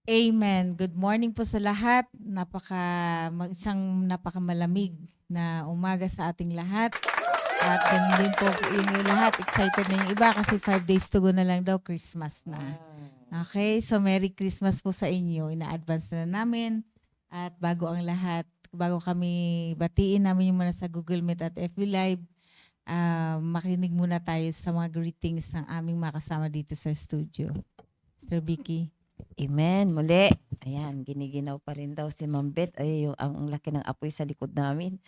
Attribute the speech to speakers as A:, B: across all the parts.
A: Amen. Good morning po sa lahat. Isang napakamalamig na umaga sa ating lahat. At ganun din po yung lahat. Excited na yung iba kasi 5 days to go na lang daw, Christmas na. Okay, so Merry Christmas po sa inyo. Ina-advance na namin. At bago ang lahat, bago kami batiin namin yung muna sa Google Meet at FB Live, makinig muna tayo sa mga greetings ng aming makasama dito sa studio. Mr. Vicky.
B: Amen. Muli. Ayan, giniginaw pa rin daw si Ma'am Beth. Ay, ang laki ng apoy sa likod namin.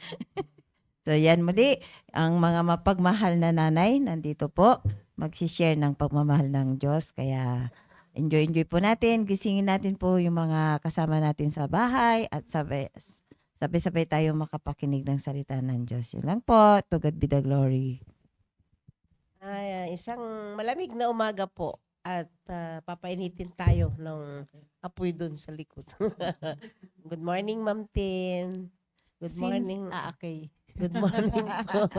B: So, yan muli. Ang mga mapagmahal na nanay, nandito po. Magsishare ng pagmamahal ng Diyos. Kaya, enjoy po natin. Gisingin natin po yung mga kasama natin sa bahay. At sabay-sabay tayo makapakinig ng salita ng Diyos. Yun lang po. To God be the glory.
C: Isang malamig na umaga po at papainitin tayo ng apoy doon sa likod. Good morning, Ma'am Tin. Good morning.
A: Okay.
C: Good morning po.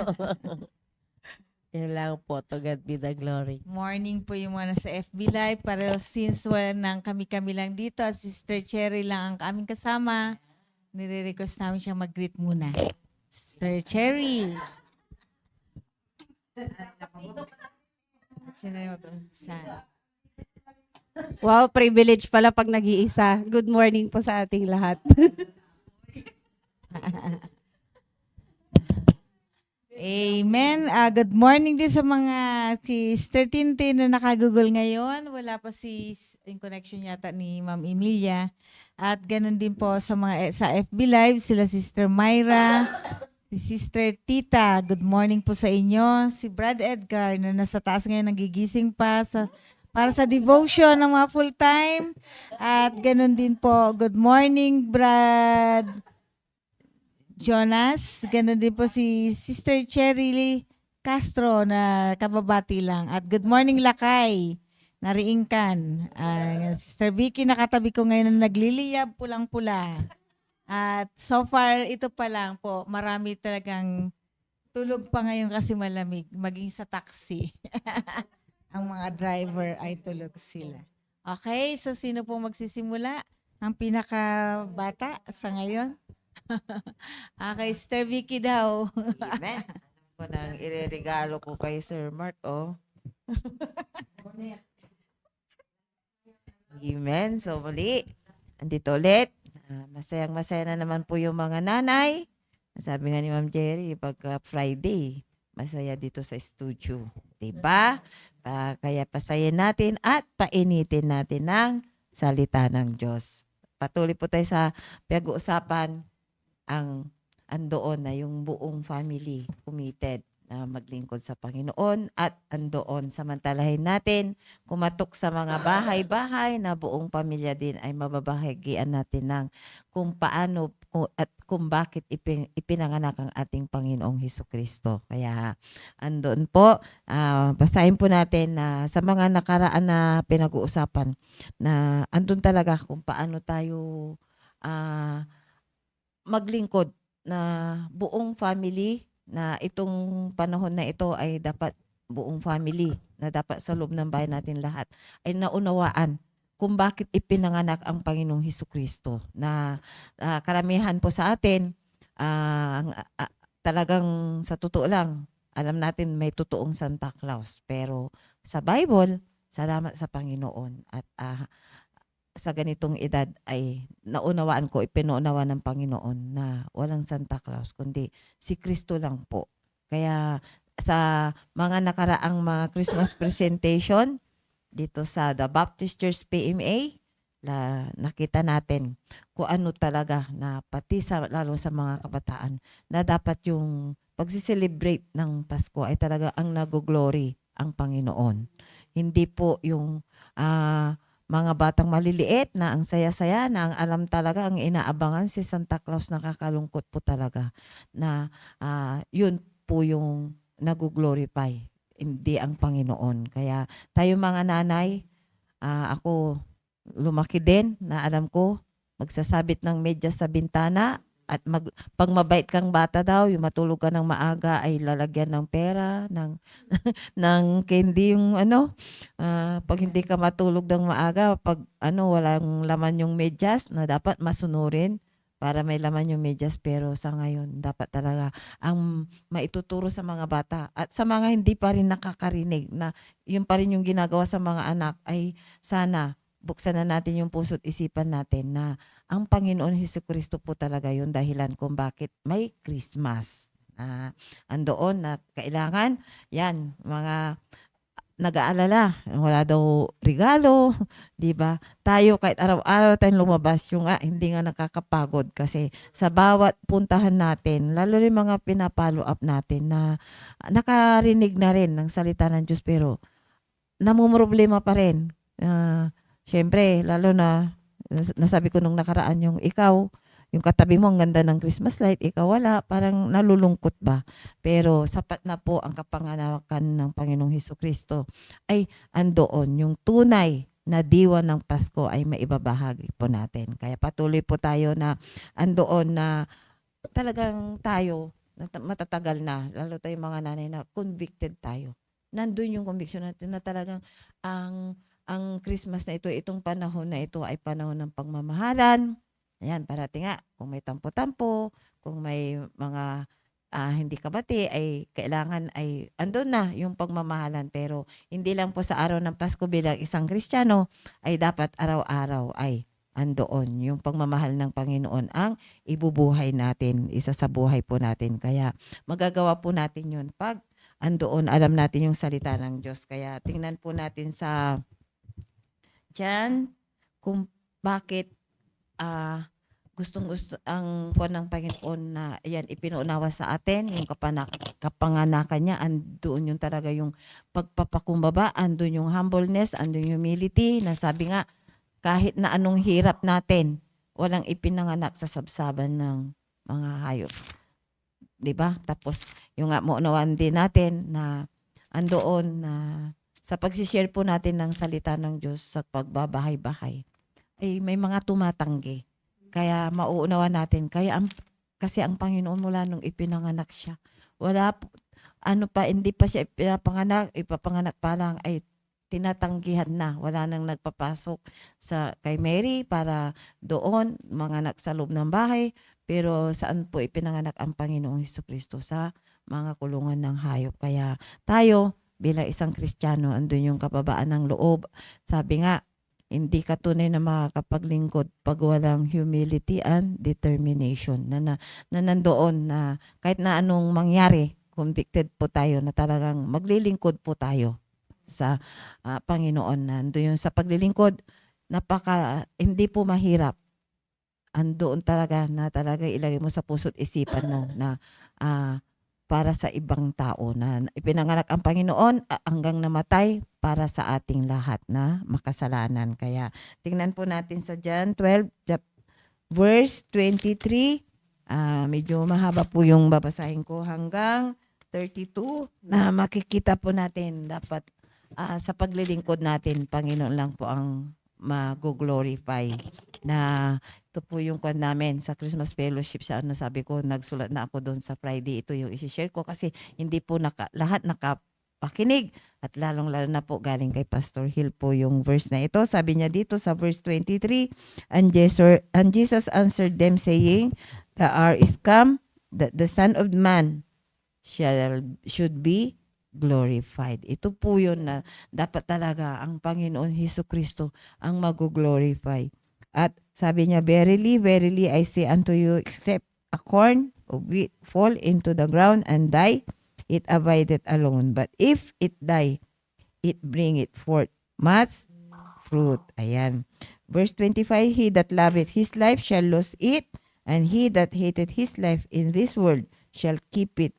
C: Yan lang po. To God be the glory.
A: Morning po yung mga nasa FB Live. Pero since nang kami-kami lang dito at Sister Cherry lang ang aming kasama, nire-request namin siyang mag-greet muna. Sister Cherry. Sino yung mag-umpisa?
D: Wow, privilege pala pag nag-iisa. Good morning po sa ating lahat.
A: Amen. Good morning din sa mga Sister Tintin na nakagugol ngayon. Wala pa yung connection yata ni Ma'am Emilia. At ganun din po sa mga sa FB Live, sila Sister Myra, si Sister Tita. Good morning po sa inyo. Si Brad Edgar na nasa taas ngayon nagigising pa para sa devotion ng mga full-time. At ganun din po. Good morning, Brad Jonas. Ganun din po si Sister Cherry Castro na kababati lang. At good morning, Lakay. Nariingkan. Sister Vicky, nakatabi ko ngayon na nagliliyab, pulang-pula. At so far, ito pa lang po, marami talagang tulog pa ngayon kasi malamig, maging sa taxi. Ang mga driver ay tulog sila. Okay, so sino po magsisimula? Ang pinakabata sa ngayon? Okay, Sister Vicky daw.
B: Amen. Alam ko nang ireregalo ko kay Sir Mark, oh. Amen. So, muli, andito ulit. Masayang-masaya na naman po yung mga nanay. Sabi nga ni Ma'am Jerry, pagka Friday, masaya dito sa studio. Diba? Kaya pasayin natin at painitin natin ng salita ng Diyos. Patuloy po tayo sa pag-uusapan ang andoon na yung buong family committed na maglingkod sa Panginoon at andoon samantalahin natin kumatok sa mga bahay-bahay na buong pamilya din ay mababahagian natin ng kung paano at kung bakit ipinanganak ang ating Panginoong Hesukristo. Kaya andoon po, basahin po natin na sa mga nakaraan na pinag-uusapan na andun talaga kung paano tayo maglingkod na buong family na itong panahon na ito ay dapat buong family na dapat sa loob ng bahay natin lahat ay naunawaan kung bakit ipinanganak ang Panginoong Hesukristo na karamihan po sa atin talagang sa totoo lang alam natin may totoong Santa Claus pero sa Bible salamat sa Panginoon at sa ganitong edad ay naunawaan ko, ipinuunawa ng Panginoon na walang Santa Claus, kundi si Kristo lang po. Kaya sa mga nakaraang mga Christmas presentation dito sa The Baptist Church PMA, nakita natin kung ano talaga na pati lalo sa mga kabataan na dapat yung pagsiselebrate ng Pasko ay talaga ang nag-glory ang Panginoon. Hindi po yung mga batang maliliit na ang saya-saya na ang alam talaga ang inaabangan si Santa Claus, nakakalungkot po talaga na yun po yung nag-glorify, hindi ang Panginoon. Kaya tayo mga nanay, ako lumaki din na alam ko magsasabit ng medyas sa bintana At pag mabait kang bata daw, yung matulog ka ng maaga ay lalagyan ng pera, ng candy yung ano. Pag hindi ka matulog ng maaga, pag walang laman yung medyas na dapat masunurin para may laman yung medyas. Pero sa ngayon, dapat talaga ang maituturo sa mga bata at sa mga hindi pa rin nakakarinig na yun pa rin yung ginagawa sa mga anak ay sana buksan na natin yung puso't isipan natin na ang Panginoon Hesukristo po talaga yung dahilan kung bakit may Christmas. Andoon na kailangan, yan, mga nag-aalala, wala daw regalo, 'di ba? Tayo kahit araw-araw tayong lumabas, yung hindi nga nakakapagod kasi sa bawat puntahan natin, lalo rin mga pinapollow up natin na nakarinig na rin ng salita ng Diyos pero namumroblema pa rin. Syempre, lalo na nasabi ko nung nakaraan yung ikaw, yung katabi mo ang ganda ng Christmas light, ikaw wala, parang nalulungkot ba? Pero sapat na po ang kapanganakan ng Panginoong Hesukristo ay andoon yung tunay na diwa ng Pasko ay maibabahagi po natin. Kaya patuloy po tayo na andoon na talagang tayo matatagal na, lalo tayong mga nanay na convicted tayo. Nandun yung conviction natin na talagang ang Christmas na ito, itong panahon na ito ay panahon ng pagmamahalan. Ayan, parati nga, kung may tampo-tampo, kung may mga hindi kabati, ay kailangan ay andun na yung pagmamahalan. Pero hindi lang po sa araw ng Pasko bilang isang Kristiyano, ay dapat araw-araw ay andoon yung pagmamahal ng Panginoon ang ibubuhay natin, isa sa buhay po natin. Kaya magagawa po natin yun pag andoon, alam natin yung salita ng Diyos. Kaya tingnan po natin sa Jan kung bakit gustong-gusto ang kuwan ng Panginoon na yan ipinuunawa sa atin, yung kapanganakan niya, andoon yung talaga yung pagpapakumbaba, andun yung humbleness, andun yung humility, na sabi nga, kahit na anong hirap natin, walang ipinanganak sa sabsaban ng mga hayop. 'Di ba? Tapos yung nga maunawaan din natin na andoon na sa pagsishare po natin ng salita ng Diyos sa pagbabahay-bahay, ay may mga tumatanggi. Kaya mauunawa natin. Kasi ang Panginoon mula nung ipinanganak siya, wala hindi pa siya ipapanganak pa lang ay tinatanggihan na. Wala nang nagpapasok kay Mary para doon manganak sa loob ng bahay. Pero saan po ipinanganak ang Panginoong Hesukristo? Sa mga kulungan ng hayop. Kaya tayo bilang isang Kristiyano, andun yung kababaan ng loob. Sabi nga, hindi ka tunay na makakapaglingkod pag walang humility and determination na nandoon na kahit na anong mangyari, convicted po tayo na talagang maglilingkod po tayo sa Panginoon. Nandoon yung sa paglilingkod, hindi po mahirap. Andoon talaga na talaga ilagay mo sa puso't isipan mo na para sa ibang tao na ipinanganak ang Panginoon hanggang namatay para sa ating lahat na makasalanan. Kaya tingnan po natin sa John 12 verse 23. Medyo mahaba po yung babasahin ko hanggang 32 na makikita po natin dapat sa paglilingkod natin, Panginoon lang po ang mag-glorify. Na ito po yung kwan namin sa Christmas Fellowship. Sabi ko, nagsulat na ako doon sa Friday. Ito yung isi-share ko kasi hindi po lahat nakapakinig. At lalong-lalo na po galing kay Pastor Hill po yung verse na ito. Sabi niya dito sa verse 23, And Jesus answered them saying, The hour is come that the Son of Man should be glorified. Ito po yun na dapat talaga ang Panginoon Hesukristo ang mag-glorify. At sabi niya, Verily, verily, I say unto you, except a corn of wheat fall into the ground and die, it abideth alone. But if it die, it bringeth forth much fruit. Ayan. Verse 25, He that loveth his life shall lose it, and he that hateth his life in this world shall keep it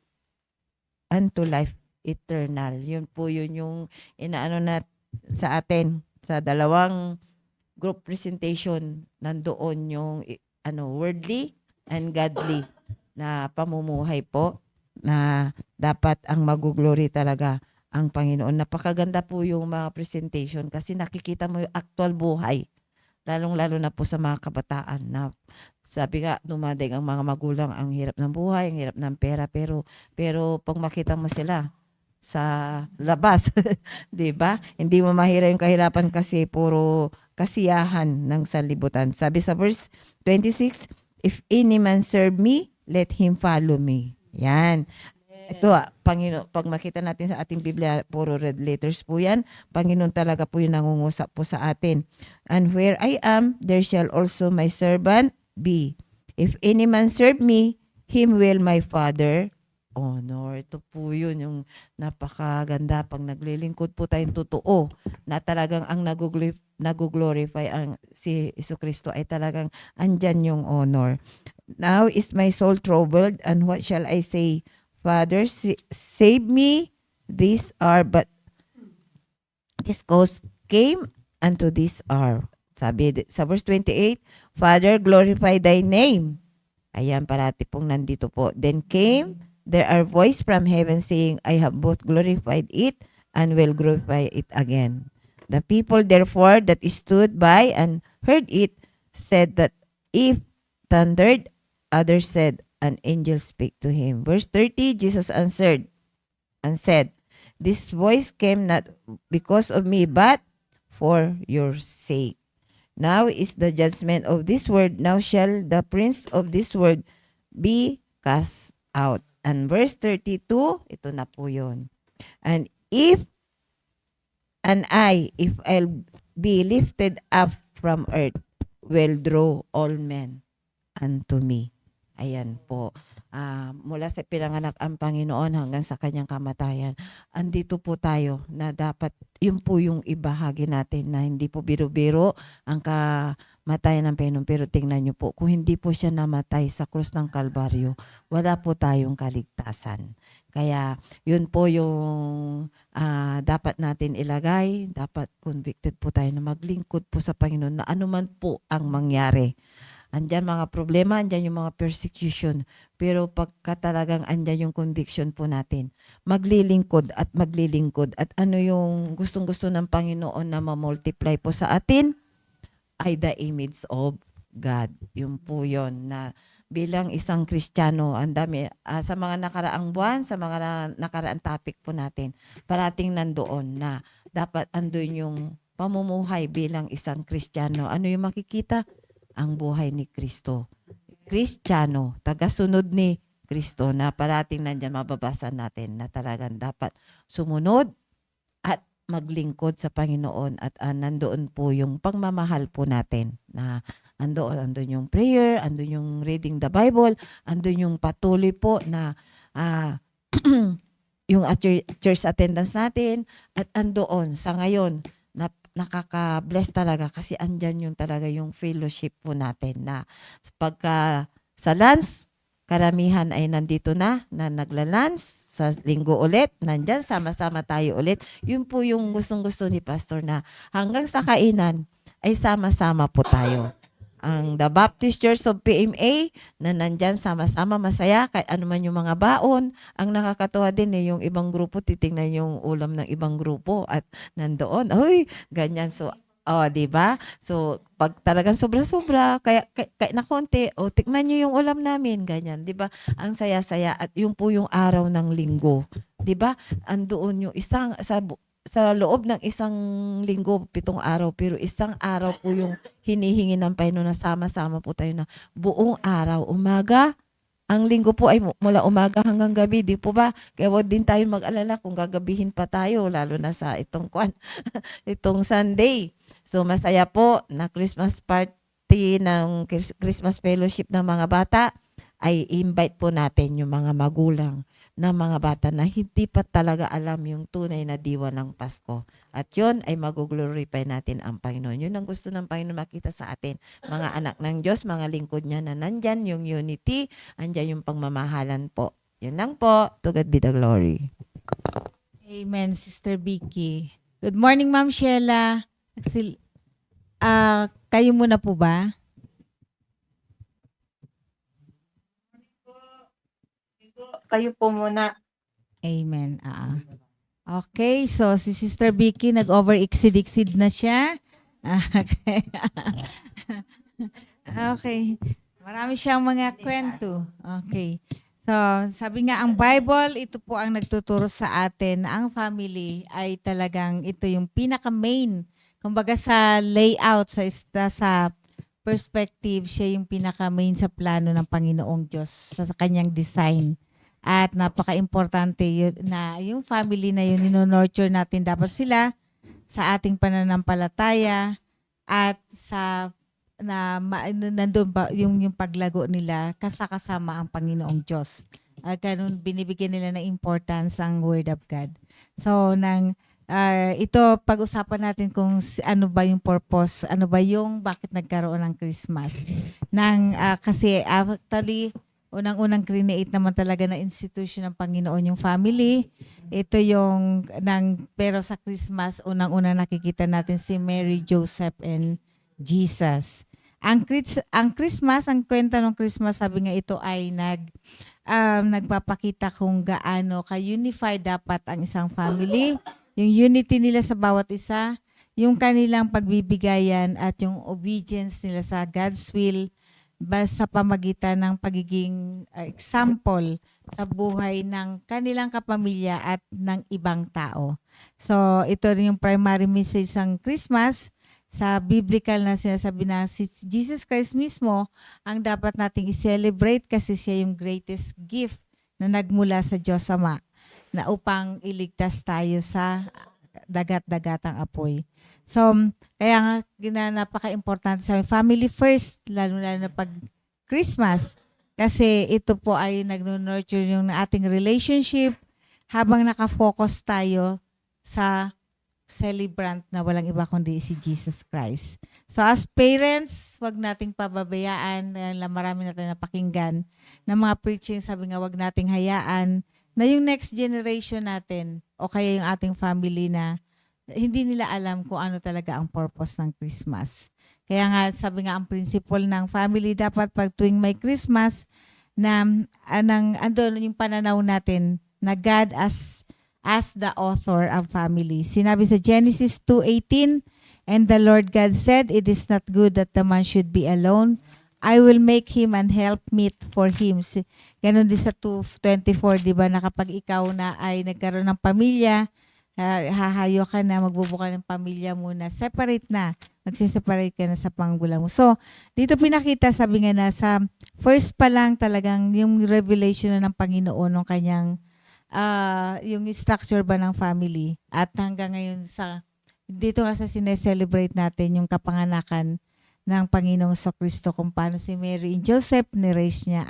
B: unto life eternal. Yun po yun yung inaano na sa atin sa dalawang group presentation, nandoon yung worldly and godly na pamumuhay po na dapat ang mag-glory talaga ang Panginoon. Napakaganda po yung mga presentation kasi nakikita mo yung actual buhay lalong-lalo na po sa mga kabataan na sabi nga, dumating ang mga magulang, ang hirap ng buhay, ang hirap ng pera, pero pag makita mo sila sa labas, 'di ba? Hindi mo mahira yung kahirapan kasi puro kasiyahan ng sanlibutan. Sabi sa verse 26, if any man serve me, let him follow me. Yan. Ito, Panginoon, pag makita natin sa ating Biblia, puro red letters po yan. Panginoon talaga po yung nangungusap po sa atin. And where I am, there shall also my servant be. If any man serve me, him will my Father honor. Ito po yun, yung napakaganda. Pag naglilingkod po tayong totoo, na talagang ang nag-glorify ang si Jesucristo ay talagang andyan yung honor. Now is my soul troubled, and what shall I say? Father, save me. These are but this cause came unto this hour. Sabi sa verse 28, Father, glorify thy name. Ayan, parati pong nandito po. Then came there are voice from heaven saying, I have both glorified it and will glorify it again. The people therefore that stood by and heard it said that if thundered, others said, an angel spake to him. Verse 30, Jesus answered and said, this voice came not because of me, but for your sake. Now is the judgment of this world. Now shall the prince of this world be cast out. And verse 32, ito na po yun. And if I'll be lifted up from earth, will draw all men unto me. Ayan po. Mula sa pinanganak ang Panginoon hanggang sa kanyang kamatayan, andito po tayo na dapat yun po yung ibahagi natin na hindi po biro-biro ang kamatayan ng Panginoon. Pero tingnan nyo po, kung hindi po siya namatay sa krus ng Kalbaryo, wala po tayong kaligtasan. Kaya yun po yung dapat natin ilagay. Dapat convicted po tayo na maglingkod po sa Panginoon na anuman po ang mangyari. Andyan mga problema, andyan yung mga persecution. Pero pagka talagang andyan yung conviction po natin, maglilingkod. At ano yung gustong-gusto ng Panginoon na ma-multiply po sa atin? Ay the image of God. Yun po yun na bilang isang Kristiyano, ang dami, sa mga nakaraang buwan, sa mga nakaraang topic po natin, parating nandoon na dapat andun yung pamumuhay bilang isang Kristiyano. Ano yung makikita? Ang buhay ni Kristo. Kristiyano, tagasunod ni Kristo na parating nandyan mababasa natin na talagang dapat sumunod at maglingkod sa Panginoon at nandoon po yung pagmamahal po natin na andun yung prayer, andun yung reading the Bible, andun yung patuloy po na yung church attendance natin at andoon sa ngayon na nakaka-bless talaga kasi andyan yung talaga yung fellowship po natin na pagka sa lunch, karamihan ay nandito na nagla-lunch, sa linggo ulit, nandyan, sama-sama tayo ulit. Yun po yung gustong-gusto ni Pastor na hanggang sa kainan ay sama-sama po tayo. Ang The Baptist Church of PMA na nandyan sama-sama masaya kahit ano man yung mga baon. Ang nakakatuwa din yung ibang grupo titingnan yung ulam ng ibang grupo at nandoon, uy, ganyan. So, di ba? So, pag talagang sobra-sobra, kaya na konti, tikman nyo yung ulam namin, ganyan, di ba? Ang saya-saya at yung po yung araw ng linggo, di ba? Andoon yung isang sa loob ng isang linggo, 7 araw, pero isang araw po yung hinihingi ng Panginoon na sama-sama po tayo na buong araw, umaga. Ang linggo po ay mula umaga hanggang gabi, di po ba? Kaya wag din tayo mag-alala kung gagabihin pa tayo, lalo na sa itong Sunday. So masaya po na Christmas party ng Christmas fellowship ng mga bata, ay invite po natin yung mga magulang ng mga bata na hindi pa talaga alam yung tunay na diwa ng Pasko. At yun ay mag-glorify natin ang Panginoon. Yun ang gusto ng Panginoon makita sa atin. Mga anak ng Diyos, mga lingkod niya na nandyan yung unity, andyan yung pagmamahalan po. Yun lang po. To God be the glory.
A: Amen, Sister Vicky. Good morning, Ma'am Sheila. Kayo muna po ba?
B: Kayo po muna.
A: Amen. Okay, so si Sister Vicky nag-over-exceed na siya. Okay. Okay. Marami siyang mga kwento. Okay. So, sabi nga ang Bible, ito po ang nagtuturo sa atin na ang family ay talagang ito yung pinaka-main. Kumbaga sa layout, sa perspective, siya yung pinaka-main sa plano ng Panginoong Diyos sa kanyang design. At napaka-importante yun, na yung family na yun, nurture natin dapat sila sa ating pananampalataya at sa nandun ba yung paglago nila kasama ang Panginoong Diyos. Ganun binibigyan nila ng importance ang Word of God. So ito pag-usapan natin kung ano ba yung purpose, ano ba yung bakit nagkaroon ng Christmas. Kasi actually unang-unang create naman talaga na institution ng Panginoon yung family. Ito yung pero sa Christmas unang-unang nakikita natin si Mary, Joseph and Jesus. Ang Christmas, ang kwento ng Christmas, sabi nga ito ay nagpapakita kung gaano ka-unified dapat ang isang family, yung unity nila sa bawat isa, yung kanilang pagbibigayan at yung obedience nila sa God's will sa pamagitan ng pagiging example sa buhay ng kanilang kapamilya at ng ibang tao. So ito rin yung primary message ng Christmas. Sa biblical na sinasabi na si Jesus Christ mismo ang dapat nating i-celebrate kasi siya yung greatest gift na nagmula sa Diyos Ama na upang iligtas tayo sa dagat-dagatang apoy. So, kaya nga napaka-importante sa family first, lalo na pag Christmas kasi ito po ay nag-nurture yung ating relationship habang nakafocus tayo sa celebrant na walang iba kundi si Jesus Christ. So as parents, wag nating pababayaan, marami natin napakinggan ng mga preaching, sabi nga wag nating hayaan na yung next generation natin o kaya yung ating family na hindi nila alam kung ano talaga ang purpose ng Christmas. Kaya nga sabi nga ang principle ng family dapat pag tuwing may Christmas na andun yung pananaw natin na God as the author of family. Sinabi sa Genesis 2:18, and the Lord God said, it is not good that the man should be alone. I will make him an helpmeet for him. Ganon din sa 2:24, di ba, na kapag ikaw na ay nagkaroon ng pamilya, hahayo ka na, magbubuka ng pamilya muna, separate na, magsiseparate ka na sa panggulang mo. So, dito pinakita, sabi nga na sa first pa lang talagang yung revelation na ng Panginoon ng kanyang yung structure ba ng family at hanggang ngayon dito nga sa sineselebrate natin yung kapanganakan ng Panginoong Kristo kung paano si Mary and Joseph ni-raise niya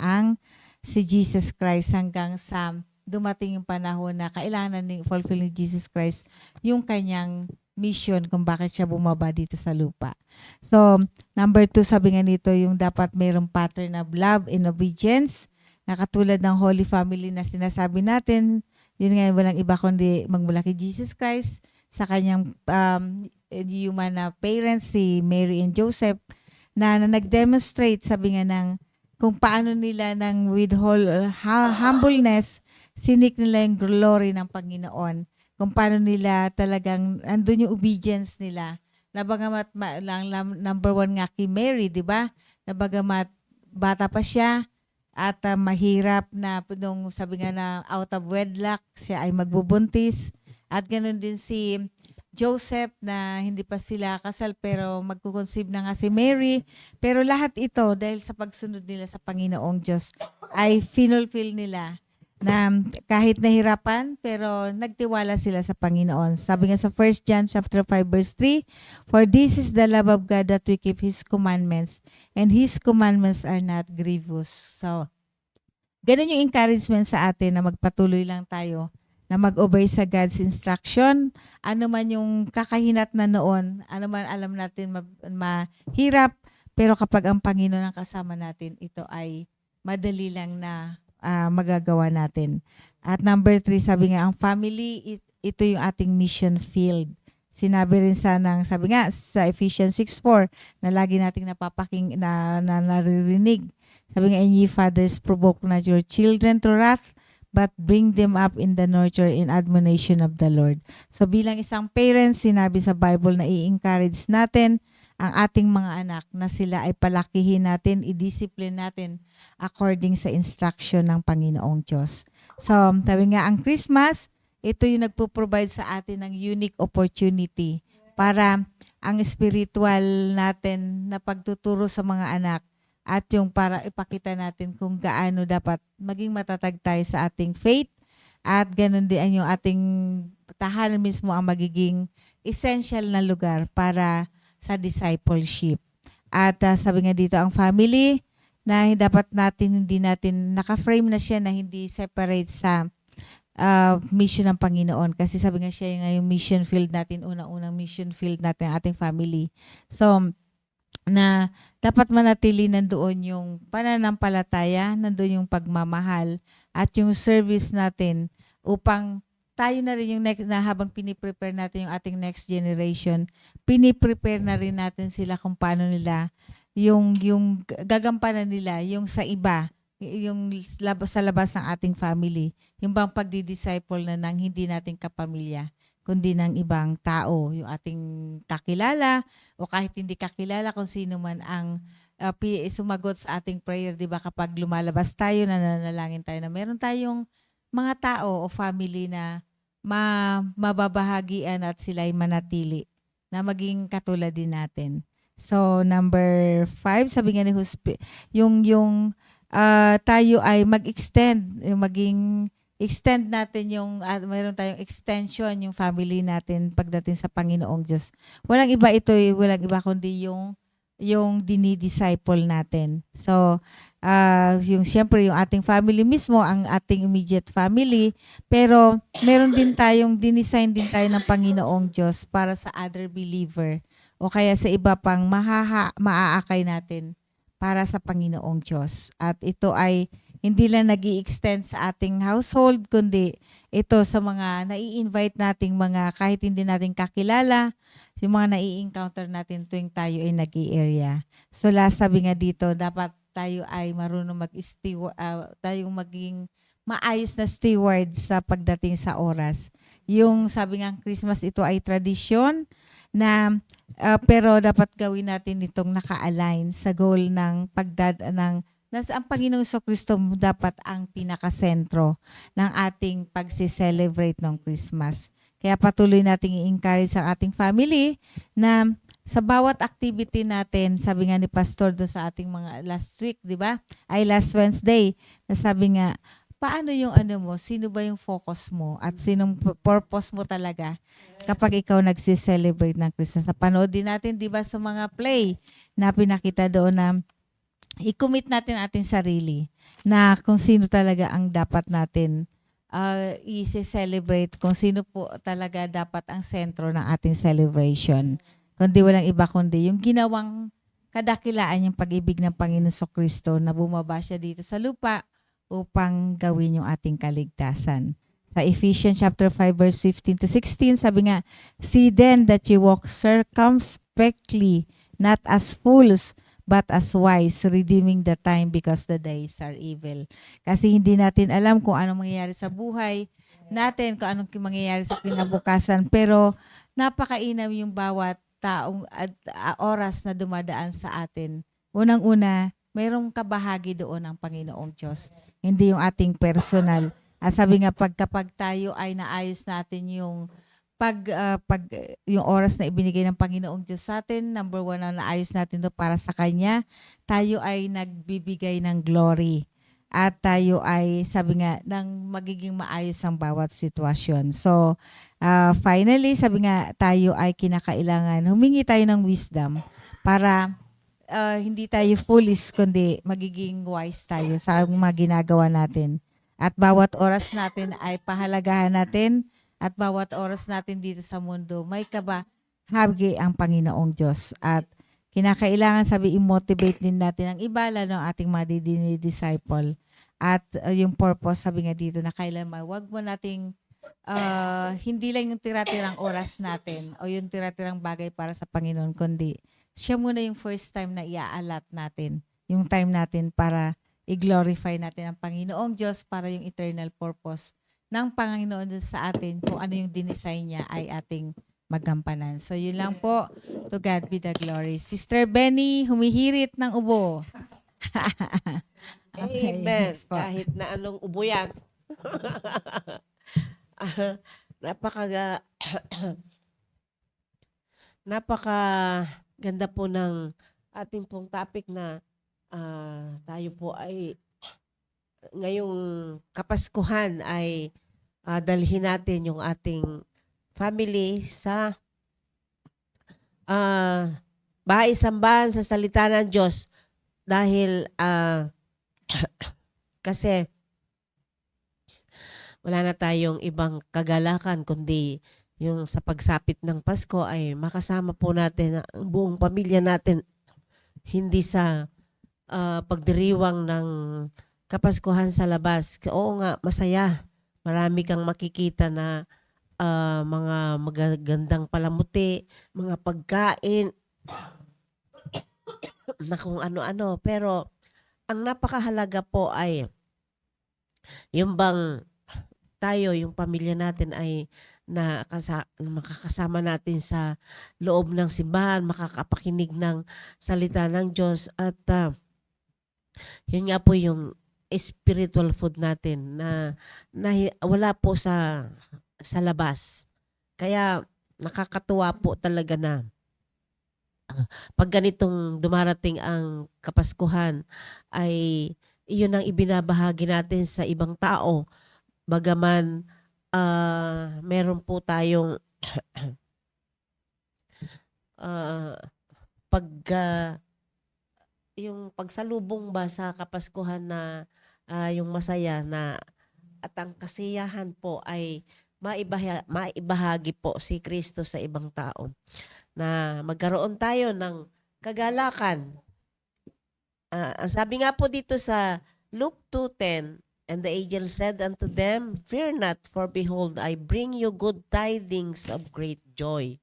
A: si Jesus Christ hanggang sa dumating yung panahon na kailangan ni fulfill ni Jesus Christ yung kanyang mission kung bakit siya bumaba dito sa lupa. So, number 2, sabi nga nito yung dapat mayroong pattern of love and obedience na katulad ng Holy Family na sinasabi natin, yun nga walang iba kundi magmula kay Jesus Christ sa kanyang human na parents, si Mary and Joseph, na nag-demonstrate, sabi nga kung paano nila with humbleness, sinik nila yung glory ng Panginoon. Kung paano nila talagang, andun yung obedience nila. Nabagamat, number 1 nga kay Mary, di ba? Nabagamat, bata pa siya, at mahirap na nung sabi nga na out of wedlock siya ay magbubuntis at ganoon din si Joseph na hindi pa sila kasal pero magkukonceive na nga si Mary, pero lahat ito dahil sa pagsunod nila sa Panginoong Diyos ay finulfill nila na kahit nahirapan pero nagtiwala sila sa Panginoon. Sabi nga sa 1 John chapter 5 verse 3, for this is the love of God that we keep His commandments, and His commandments are not grievous. So, ganun yung encouragement sa atin na magpatuloy lang tayo na mag-obey sa God's instruction. Ano man yung kakahinat na noon, ano man alam natin mahirap, pero kapag ang Panginoon ang kasama natin, ito ay madali lang na magagawa natin. At number 3, sabi nga, ang family, ito yung ating mission field. Sinabi rin sabi nga sa Ephesians 6:4 na lagi nating naririnig. Sabi nga, and ye fathers, provoke not your children to wrath, but bring them up in the nurture and admonition of the Lord. So bilang isang parent, sinabi sa Bible na i-encourage natin ang ating mga anak na sila ay palakihin natin, i-discipline natin according sa instruction ng Panginoong Diyos. So, sabi nga, ang Christmas, ito yung nagpo-provide sa atin ng unique opportunity para ang spiritual natin na pagtuturo sa mga anak at yung para ipakita natin kung gaano dapat maging matatag tayo sa ating faith at ganun din yung ating tahanan mismo ang magiging essential na lugar para sa discipleship. At sabi nga dito, ang family na dapat natin, hindi natin, naka-frame na siya na hindi separate sa mission ng Panginoon. Kasi sabi nga siya yung mission field natin, unang-unang mission field natin, ang ating family. So, na dapat manatili nandoon yung pananampalataya, nandoon yung pagmamahal at yung service natin upang tayo na rin yung next, na habang piniprepare natin yung ating next generation, piniprepare na rin natin sila kung paano nila yung gagampanan nila yung sa iba, yung sa labas ng ating family, yung bang pagdi-disciple na ng hindi nating kapamilya kundi ng ibang tao, yung ating kakilala o kahit hindi kakilala kung sino man ang sumagot sa ating prayer, 'di ba? Kapag lumalabas tayo, nananalangin tayo na meron tayong mga tao o family na mababahagian at sila'y manatili na maging katulad din natin. So number 5, sabi nga ni yung tayo ay mag-extend, yung extend natin yung mayroon tayong extension yung family natin pagdating sa Panginoong Diyos. Walang iba ito, walang iba kundi yung dinidisciple natin. So, yung siyempre yung ating family mismo, ang ating immediate family, pero meron din tayong dinisign din tayo ng Panginoong Diyos para sa other believer o kaya sa iba pang maaakay natin para sa Panginoong Diyos. At ito ay hindi lang nag-i-extend sa ating household, kundi ito sa mga nai-invite nating mga kahit hindi natin kakilala, yung mga nai-encounter natin tuwing tayo ay nag-i-area. So last, sabi nga dito, dapat tayo ay marunong tayong maging maayos na steward sa pagdating sa oras. Yung sabi nga Christmas, ito ay tradisyon na pero dapat gawin natin itong naka-align sa goal ng nasa ang Panginoong Kristo dapat ang pinakasentro ng ating pagsi-celebrate ng Christmas. Kaya patuloy nating i-encourage ang ating family na sa bawat activity natin, sabi nga ni Pastor doon sa ating mga last week, di ba? Ay last Wednesday, na sabi nga, paano yung sino ba yung focus mo at sinong purpose mo talaga kapag ikaw nagsi-celebrate ng Christmas. Napanood din natin, di ba, sa mga play na pinakita doon na i-commit natin ating sarili na kung sino talaga ang dapat natin i-celebrate, kung sino po talaga dapat ang sentro ng ating celebration. Kundi walang iba kundi yung ginawang kadakilaan yung pag-ibig ng Panginoon Kristo na bumaba siya dito sa lupa upang gawin yung ating kaligtasan. Sa Ephesians chapter 5 verse 15 to 16, sabi nga, "See then that you walk circumspectly, not as fools, but as wise, redeeming the time because the days are evil." Kasi hindi natin alam kung anong mangyayari sa buhay natin, kung anong mangyayari sa kinabukasan, pero napakainam yung bawat taong oras na dumadaan sa atin. Unang-una, mayroong kabahagi doon ng Panginoong Diyos, hindi yung ating personal. Sabi nga, kapag tayo ay naayos natin yung yung oras na ibinigay ng Panginoong Diyos sa atin, number 1 na naayos natin to para sa Kanya, tayo ay nagbibigay ng glory. At tayo ay, sabi nga, nang magiging maayos ang bawat sitwasyon. So, finally, sabi nga, tayo ay kinakailangan, humingi tayo ng wisdom para hindi tayo foolish, kundi magiging wise tayo sa mga ginagawa natin. At bawat oras natin ay pahalagahan natin. At bawat oras natin dito sa mundo, may kabahagi ang Panginoong Diyos. At kinakailangan, i-motivate din natin ang iba, lalo ang ating mga disciple. At yung purpose, sabi nga dito, na kailanman, wag mo nating, hindi lang yung tira-tirang oras natin o yung tira-tirang bagay para sa Panginoon, kundi siya muna yung first time na i-allot natin, yung time natin para i-glorify natin ang Panginoong Diyos para yung eternal purpose ng Panginoon dun sa atin, kung ano yung dinesign niya ay ating magampanan. So yun lang po. To God be the glory. Sister Benny, humihirit ng ubo. Okay,
C: Amen.
A: next po.
C: Kahit na anong ubo yan. Napaka napaka ganda po ng ating pong topic na tayo po ay ngayong Kapaskuhan ay dalhin natin yung ating family sa bahay-sambahan sa salita ng Diyos dahil kasi wala na tayong ibang kagalakan kundi yung sa pagsapit ng Pasko ay makasama po natin ang buong pamilya natin, hindi sa pagdiriwang ng Kapaskuhan sa labas. Oo nga, masaya. Marami kang makikita na mga magagandang palamuti, mga pagkain, na kung ano-ano. Pero ang napakahalaga po ay yung bang tayo, yung pamilya natin ay makakasama natin sa loob ng simbahan, makakapakinig ng salita ng Diyos at yun nga po yung spiritual food natin na wala po sa labas. Kaya nakakatuwa po talaga na pag ganitong dumarating ang Kapaskuhan ay iyon ang ibinabahagi natin sa ibang tao. Bagaman meron po tayong yung pagsalubong ba sa Kapaskuhan na yung masaya na at ang kasiyahan po ay maibahagi po si Kristo sa ibang tao. Na magkaroon tayo ng kagalakan. Ang sabi nga po dito sa Luke 2:10, and the angel said unto them, Fear not, for behold, I bring you good tidings of great joy,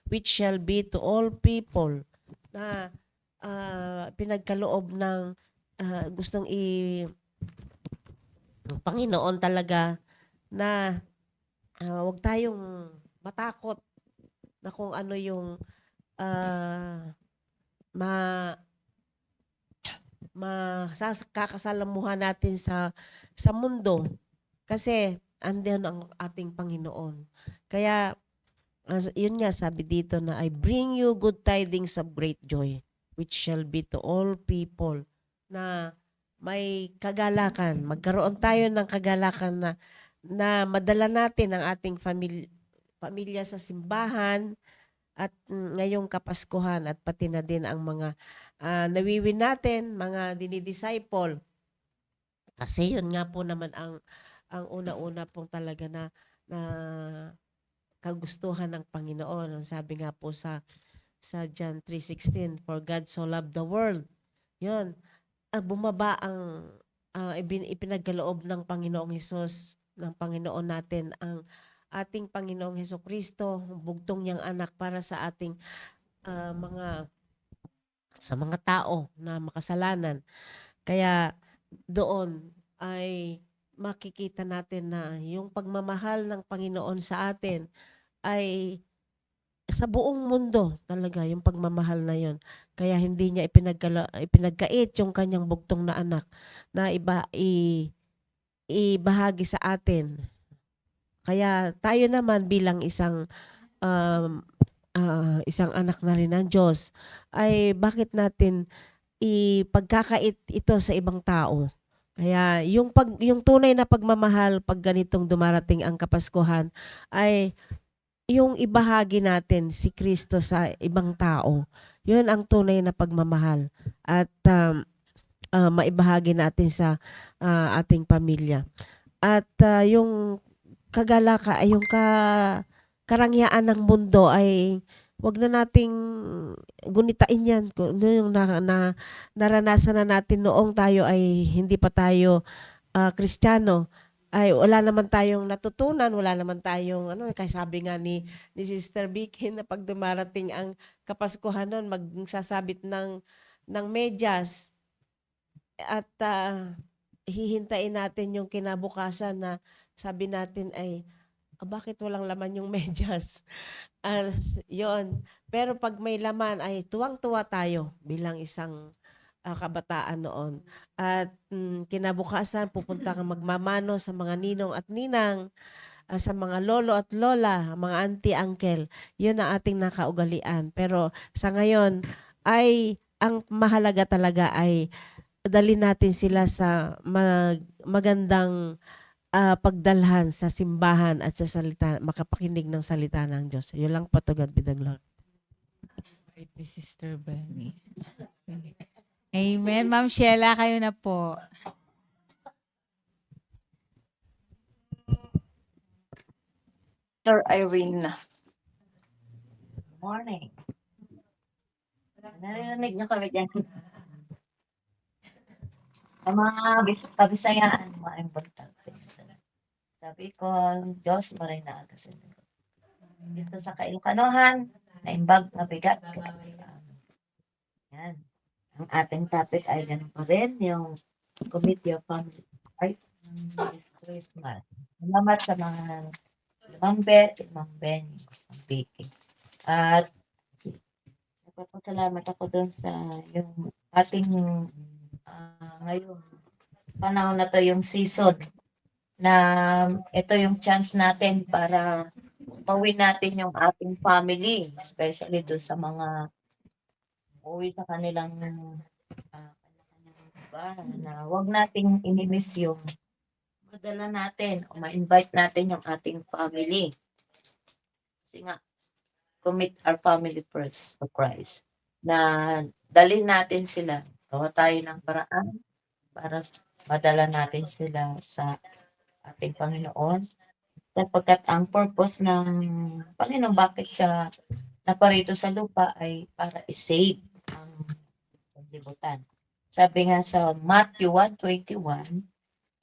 C: which shall be to all people. Na pinagkaloob ng gustong ng Panginoon talaga na huwag tayong matakot na kung ano yung kakasalamuhan natin sa mundo. Kasi andiyan ang ating Panginoon. Kaya yun nga sabi dito na I bring you good tidings of great joy, which shall be to all people. Na may kagalakan. Magkaroon tayo ng kagalakan na madala natin ang ating pamilya sa simbahan at ngayong Kapaskuhan at pati na din ang mga nawiwin natin, mga dinidisciple. Kasi yun nga po naman ang una-una pong talaga na kagustuhan ng Panginoon. Ang sabi nga po sa John 3:16, For God so loved the world. Yun. Bumaba ang ipinagkaloob ng Panginoong Hesus, ng Panginoon natin, ang ating Panginoong Hesukristo, bugtong niyang anak para sa ating mga tao na makasalanan. Kaya doon ay makikita natin na yung pagmamahal ng Panginoon sa atin ay sa buong mundo talaga yung pagmamahal na yon. Kaya hindi niya ipinagkait yung kanyang bugtong na anak na ibahagi sa atin. Kaya tayo naman bilang isang anak na rin ng Diyos ay bakit natin ipagkakait ito sa ibang tao? Kaya yung tunay na pagmamahal pag ganitong dumarating ang Kapaskuhan ay yung ibahagi natin si Kristo sa ibang tao. Yun ang tunay na pagmamahal at maibahagi natin sa ating pamilya. At yung yung karangyaan ng mundo ay wag na nating gunitain yan. Kung ano yung naranasan na natin noong tayo ay hindi pa tayo Kristiyano, ay wala naman tayong natutunan, wala naman tayong kaya sabi nga ni Sister Vicky na pag dumarating ang Kapaskuhan noon, magsasabit ng medyas. at hihintayin natin yung kinabukasan na sabi natin ay, bakit walang laman yung medyas? Yon. Pero pag may laman ay tuwang-tuwa tayo bilang isang kabataan noon. At kinabukasan pupunta kang magmamano sa mga ninong at ninang, sa mga lolo at lola, mga auntie, uncle. Yun ang ating nakaugalian. Pero sa ngayon ay ang mahalaga talaga ay dalhin natin sila sa magandang pagdalhan sa simbahan at sa salita, makapakinig ng salita ng Diyos. Yun lang po, to God be the glory.
A: Wait, ni Sister Benny. Amen. Ma'am Sheila, kayo na po.
E: Sir Irene. Morning. Narinig niyo kami dyan. Sa mga kabisayaan, mga importante. Sabi ko, Diyos mo rin na kasi dito sa Kailocanohan, naimbag na bigat. Yan. Ang ating topic ay ganun pa rin, yung Committee of Family Art Christmas. Salamat sa mga Ma'am Bet, Ma'am Benny, Ma'am Vicky. At nagpapasalamat ako doon sa yung ating ngayon panahon na to, yung season na ito yung chance natin para mauwi natin yung ating family, especially doon sa mga uwi sa kanilang kanya-kanyang bahay, na wag nating inimiss yung madala natin o ma-invite natin yung ating family. Kasi nga, commit our family first to Christ. Na dalhin natin sila. Gawa tayo ng paraan para madala natin sila sa ating Panginoon. Sapagkat ang purpose ng Panginoon, bakit siya naparito sa lupa ay para i-save ang sanlibutan. Sabi nga sa Matthew 1:21,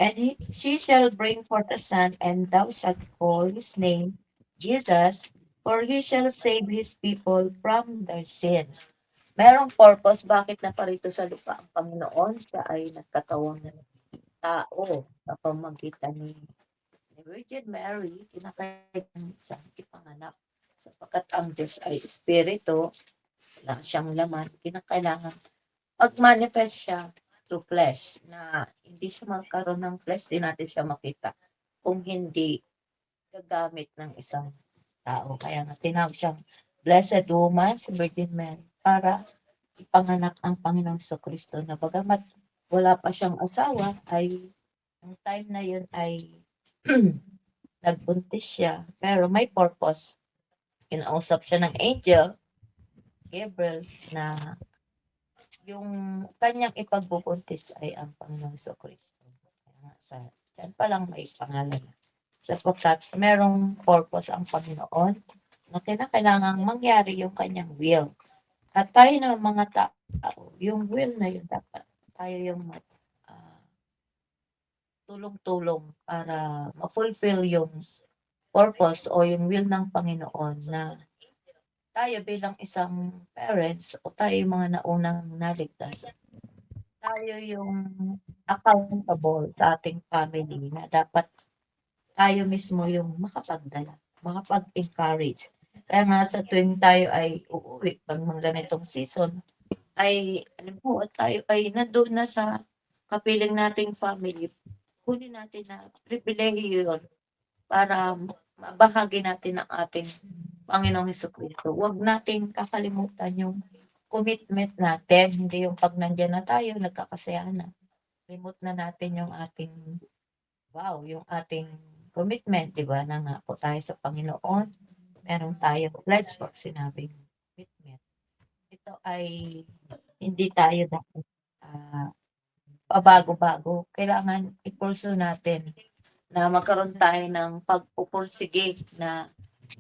E: and she shall bring forth a son, and thou shalt call his name Jesus, for he shall save his people from their sins. Merong purpose bakit naparito sa lupa ang Panginoon. Siya ay nagkatawang tao sa pamamagitan ni Virgin Mary, kinakailangan siyang ipanganak. Sapagkat ang Diyos ay Espiritu, wala siyang laman, kinakailangan mag-manifest siya through flesh, na hindi siya magkaroon ng flesh, di natin siya makita kung hindi gagamit ng isang tao. Kaya nga tinawag siyang Blessed Woman, si Virgin Mary, para ipanganak ang Panginoong Kristo, na bagamat wala pa siyang asawa, ay ang time na yun ay nagbuntis siya, pero may purpose. Kinausap siya ng angel, Gabriel, na yung kanyang ipagbubuntis ay ang Panginoong Kristo. Kaya sa dyan pa lang may pangalan. Sapagkat merong purpose ang Panginoon na kinakailangang mangyari yung kanyang will. At tayo na mga tao, yung will na yun dapat tayo yung tulong-tulong para ma-fulfill yung purpose o yung will ng Panginoon, na tayo bilang isang parents o tayo yung mga naunang naligtas, tayo yung accountable sa ating family, na dapat tayo mismo yung makapagdala, makapag-encourage. Kaya nga sa tuwing tayo ay uuwi pag mga ganitong season, ay alam mo, tayo ay nandoon na sa kapiling nating family, kunin natin na pribilehiyo yun para mabahagi natin ang ating Panginoong Hesukristo. Huwag natin kakalimutan yung commitment natin, hindi yung pag nandiyan na tayo, nagkakasayahan na. Limot na natin yung ating, yung ating commitment, di ba? Nangako tayo sa Panginoon, meron tayo pledge pag sinabing commitment. Ito ay hindi tayo dapat pabago-bago. Kailangan i-pursue natin na magkaroon tayo ng pagpupursige na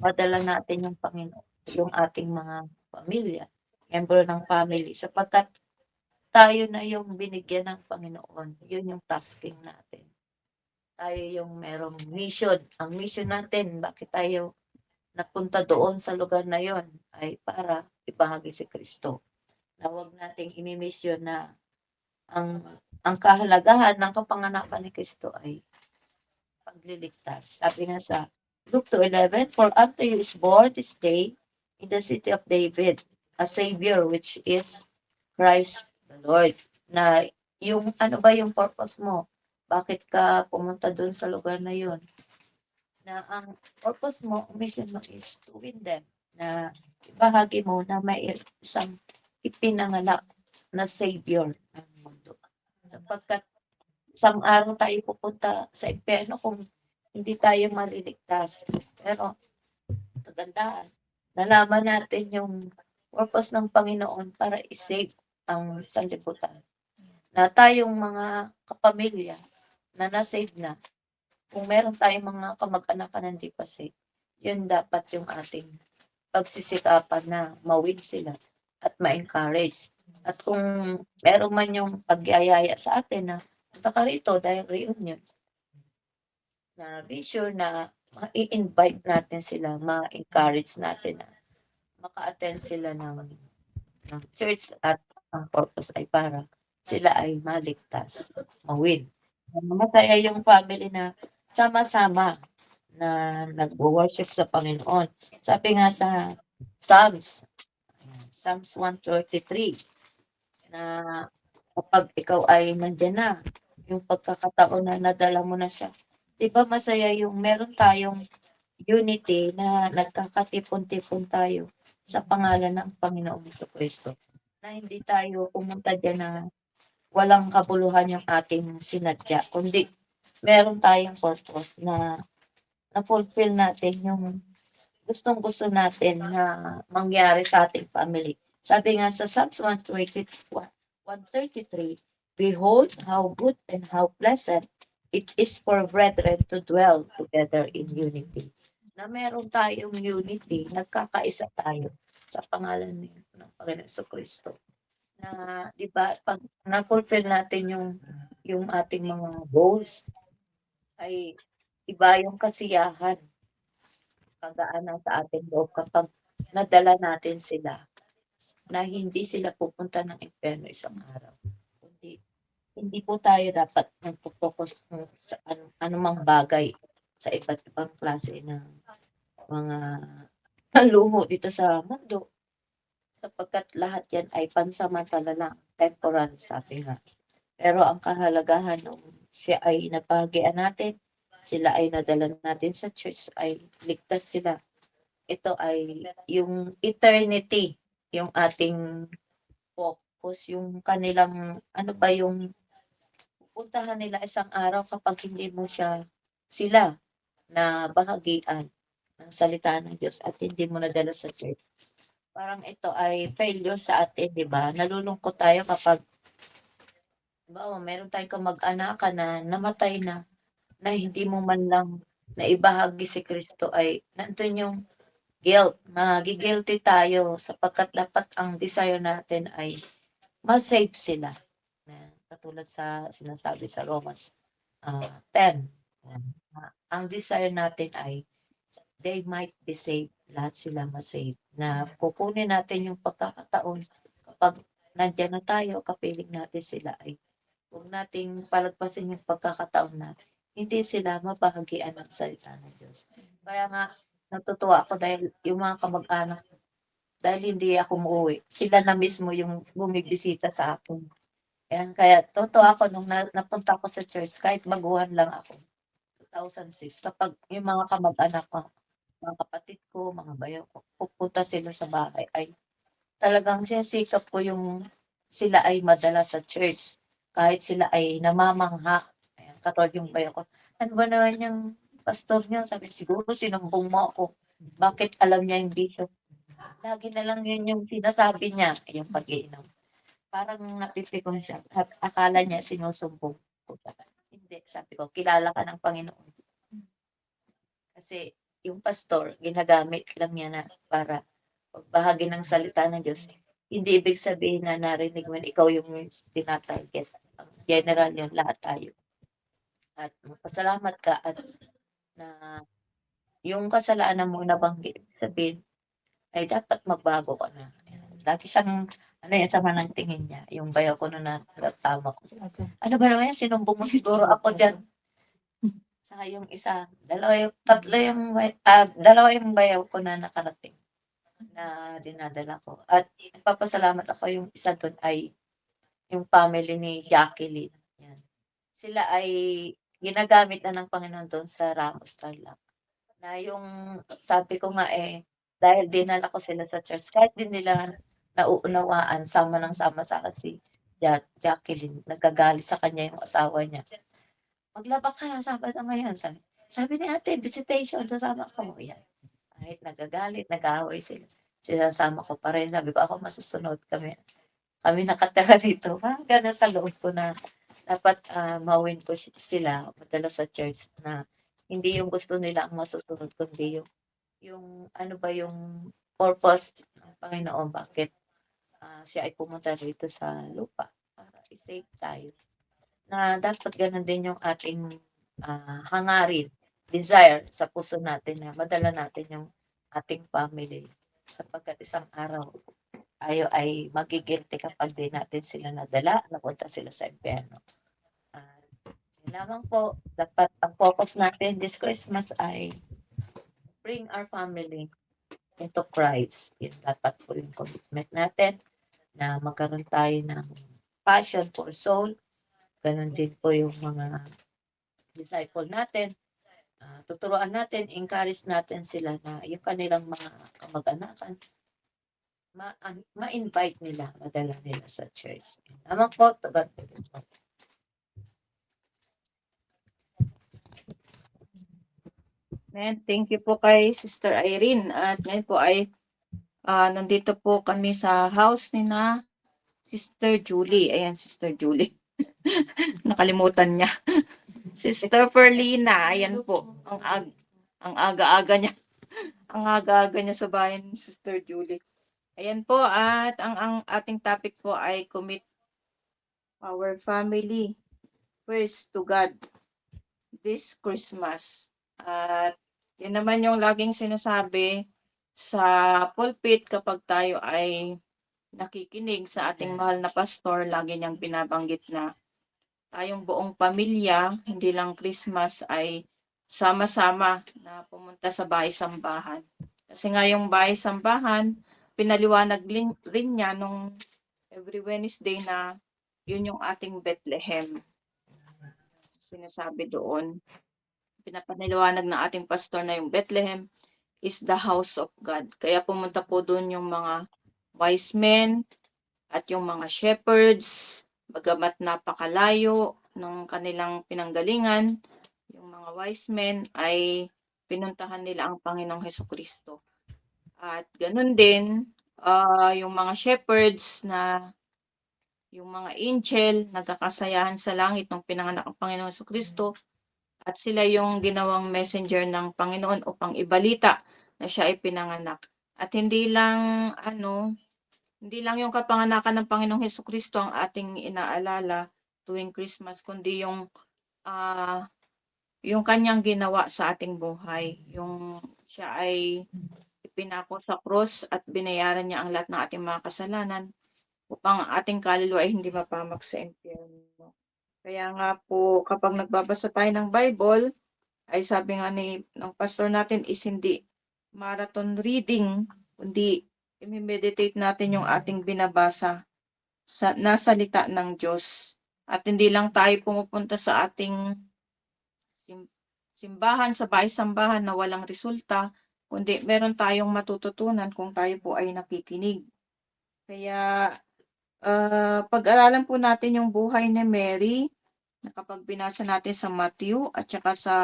E: madala natin yung Panginoon, yung ating mga pamilya, member ng family, sapagkat tayo na yung binigyan ng Panginoon. Yun yung tasking natin. Tayo yung merong mission. Ang mission natin, bakit tayo napunta doon sa lugar na yon, ay para ibahagi si Kristo. Na huwag nating imimiss yun, na ang ang kahalagahan ng kapanganakan ni Kristo ay pagliligtas. Sabi nga sa Luke 2:11, "For unto you is born this day in the city of David a Savior, which is Christ the Lord." Na yung ano ba yung purpose mo? Bakit ka pumunta doon sa lugar na yun? Na ang purpose mo, mission mo is to win them. Na ibahagi mo na may isang ipinanganak na Savior ng mundo. Sapagkat isang araw tayo pupunta sa impyerno kung hindi tayo maliligtas. Pero kagandahan, nalaman natin yung purpose ng Panginoon para i-save ang sanlibutan. Na tayong mga kapamilya na na-save na, kung meron tayong mga kamag-anak na hindi pa save, yun dapat yung ating pagsisikapan na ma-win sila at ma-encourage. At kung meron man yung pagyayaya sa atin na punta ka rito dahil reunion, na be sure na i-invite natin sila, ma-encourage natin na maka-attend sila ng church at ang purpose ay para sila ay maligtas, ma-win. Masaya yung family na sama-sama na nagwo-worship sa Panginoon. Sabi nga sa Psalms 133 na kapag ikaw ay nandiyan na, yung pagkakataon na nadala mo na siya, 'di ba masaya yung meron tayong unity na nagkakatipon-tipon tayo sa pangalan ng Panginoong Jesucristo. Na hindi tayo pumunta diyan na walang kabuluhan yung ating sinadya, kundi meron tayong purpose na na-fulfill natin yung gustong-gusto natin na mangyari sa ating family. Sabi nga sa Psalms 133, "Behold how good and how pleasant it is for brethren to dwell together in unity." Na meron tayong unity, nagkakaisa tayo sa pangalan ng Panginoon Jesucristo. Na 'di ba pag na-fulfill natin yung ating mga goals ay iba yung kasiyahan, kagaanan sa ating loob kapag nadala natin sila na hindi sila pupunta ng impyerno isang araw. Kundi hindi po tayo dapat magpo-focus sa anumang bagay sa iba't ibang klase ng mga luho dito sa mundo sapagkat lahat yan ay pansamantala lang, temporal sabi nga. Pero ang kahalagahan nung siya ay nabahagian natin, sila ay nadala natin sa church, ay ligtas sila. Ito ay yung eternity, yung ating focus, yung kanilang, ano ba yung pupuntahan nila isang araw kapag hindi mo sila na bahagian ng salita ng Diyos at hindi mo nadala sa church. Parang ito ay failure sa atin, di ba? Nalulungkot tayo kapag meron tayong kamag-anakan na namatay na hindi mo man lang naibahagi si Kristo ay nandun yung guilt. Magi-guilty tayo sapagkat dapat ang desire natin ay ma-save sila. Katulad sa sinasabi sa Romans 10. Ang desire natin ay they might be saved. Lahat sila ma-save. Na kukunin natin yung pagkakataon kapag nandiyan na tayo, kapiling natin sila ay huwag nating palagpasin yung pagkakataon na hindi sila mabahagian ng salita ng Diyos. Kaya nga, natutuwa ako dahil yung mga kamag-anak, dahil hindi ako umuwi, sila na mismo yung bumibisita sa akin. Kaya totoo ako nung napunta ako sa church, kahit baguhan lang ako, 2006, kapag yung mga kamag-anak ko, mga kapatid ko, mga bayo ko, pupunta sila sa bahay, ay talagang sinisikap ko yung sila ay madala sa church. Kahit sila ay namamangha. Ayan, katulad yung bayo ko. Ano ba naman yung pastor niya? Sabi, siguro sinumbong mo ako. Bakit alam niya yung bishop? Lagi na lang yun yung sinasabi niya, yung pag-iinom. Parang napipikon siya. At akala niya sinusumbong ko. Hindi, sabi ko, kilala ka ng Panginoon. Kasi yung pastor, ginagamit lang niya na para pagbahagi ng salita ng Diyos. Hindi ibig sabihin na narinig mo ikaw yung tinatarget. Ang general yun, lahat tayo. At pasalamat ka at na yung kasalanan mo nabanggit, sabihin, ay dapat magbago ka na. Ayan. Lagi siyang Ano yan, sama ng tingin niya. Yung bayaw ko na natama ko. Ano ba naman yan? Sinumbong mo siguro ako dyan. Saka yung isa, dalawa yung bayaw ko na nakarating na dinadala ko. At nagpapasalamat ako yung isa doon ay yung family ni Jacqueline. Yan. Sila ay ginagamit na ng Panginoon doon sa Ramos Tarlac. Na yung sabi ko nga dahil dinala ko sila sa church, kahit din nila nauunawaan, sama ng sama sa akin si Jacqueline, nagkagalit sa kanya yung asawa niya. Maglaba ka, Sabado ngayon. Sabi ni ate, visitation, sasama ko. Yan. Kahit nagagalit, nag-aaway sila. Sinasama ko pa rin. Sabi ko, ako masusunod kami. Kami nakatira rito. Parang gano'n sa loob ko na dapat mawin ko sila madala sa church na hindi yung gusto nila ang masusunod, kundi yung ano ba yung purpose ng Panginoon, bakit siya ay pumunta rito sa lupa para i-save tayo. Na dapat gano'n din yung ating hangarin, desire sa puso natin na madala natin yung ating family. Sapagkat isang araw ay magigilty kapag di natin sila nadala, napunta sila sa impyerno. Yun lamang po, dapat ang focus natin this Christmas ay bring our family into Christ. Yun dapat po yung commitment natin na magkaroon tayo ng passion for soul. Ganon din po yung mga disciple natin. Tuturuan natin, encourage natin sila na yung kanilang mga kamag-anakan, ma-invite nila, madala nila sa church. Naman po, to God be the glory.
F: Amen. Thank you po kay Sister Irene. At ngayon po ay nandito po kami sa house ni na Sister Julie. Ayan, Sister Julie. Nakalimutan niya. Sister Perlina. Ayan po. Ang aga-aga niya. Ang aga-aga niya sa bayan ni Sister Julie. Ayan po. At ang ating topic po ay commit our family first to God this Christmas. At yan naman yung laging sinasabi sa pulpit kapag tayo ay nakikinig sa ating mahal na pastor, lagi niyang binabanggit na tayong buong pamilya, hindi lang Christmas, ay sama-sama na pumunta sa bahay-sambahan. Kasi nga yung bahay-sambahan, pinaliwanag rin niya nung every Wednesday na yun yung ating Bethlehem. Sinasabi doon, pinapanilawanag ng ating pastor na yung Bethlehem is the house of God. Kaya pumunta po doon yung mga wise men at yung mga shepherds, bagamat napakalayo ng kanilang pinanggalingan, yung mga wise men ay pinuntahan nila ang Panginoong Hesukristo. At ganun din, yung mga shepherds na yung mga angel, nagkakasayahan sa langit nung pinanganak ang Panginoong Hesukristo, at sila yung ginawang messenger ng Panginoon upang ibalita na siya ay pinanganak. At hindi lang yung kapanganakan ng Panginoong Hesukristo ang ating inaalala tuwing Christmas, kundi yung kanyang ginawa sa ating buhay. Yung siya ay ipinako sa cross at binayaran niya ang lahat ng ating mga kasalanan upang ang ating kaluluwa ay hindi mapamak sa impyerno. Kaya nga po, kapag nagbabasa tayo ng Bible, ay sabi nga ng pastor natin is hindi marathon reading, kundi i-meditate natin yung ating binabasa na salita ng Diyos. At hindi lang tayo pumupunta sa ating simbahan, sa bahay-sambahan na walang resulta, kundi meron tayong matututunan kung tayo po ay nakikinig. Kaya pag-aralan po natin yung buhay ni Mary, na kapag binasa natin sa Matthew at saka sa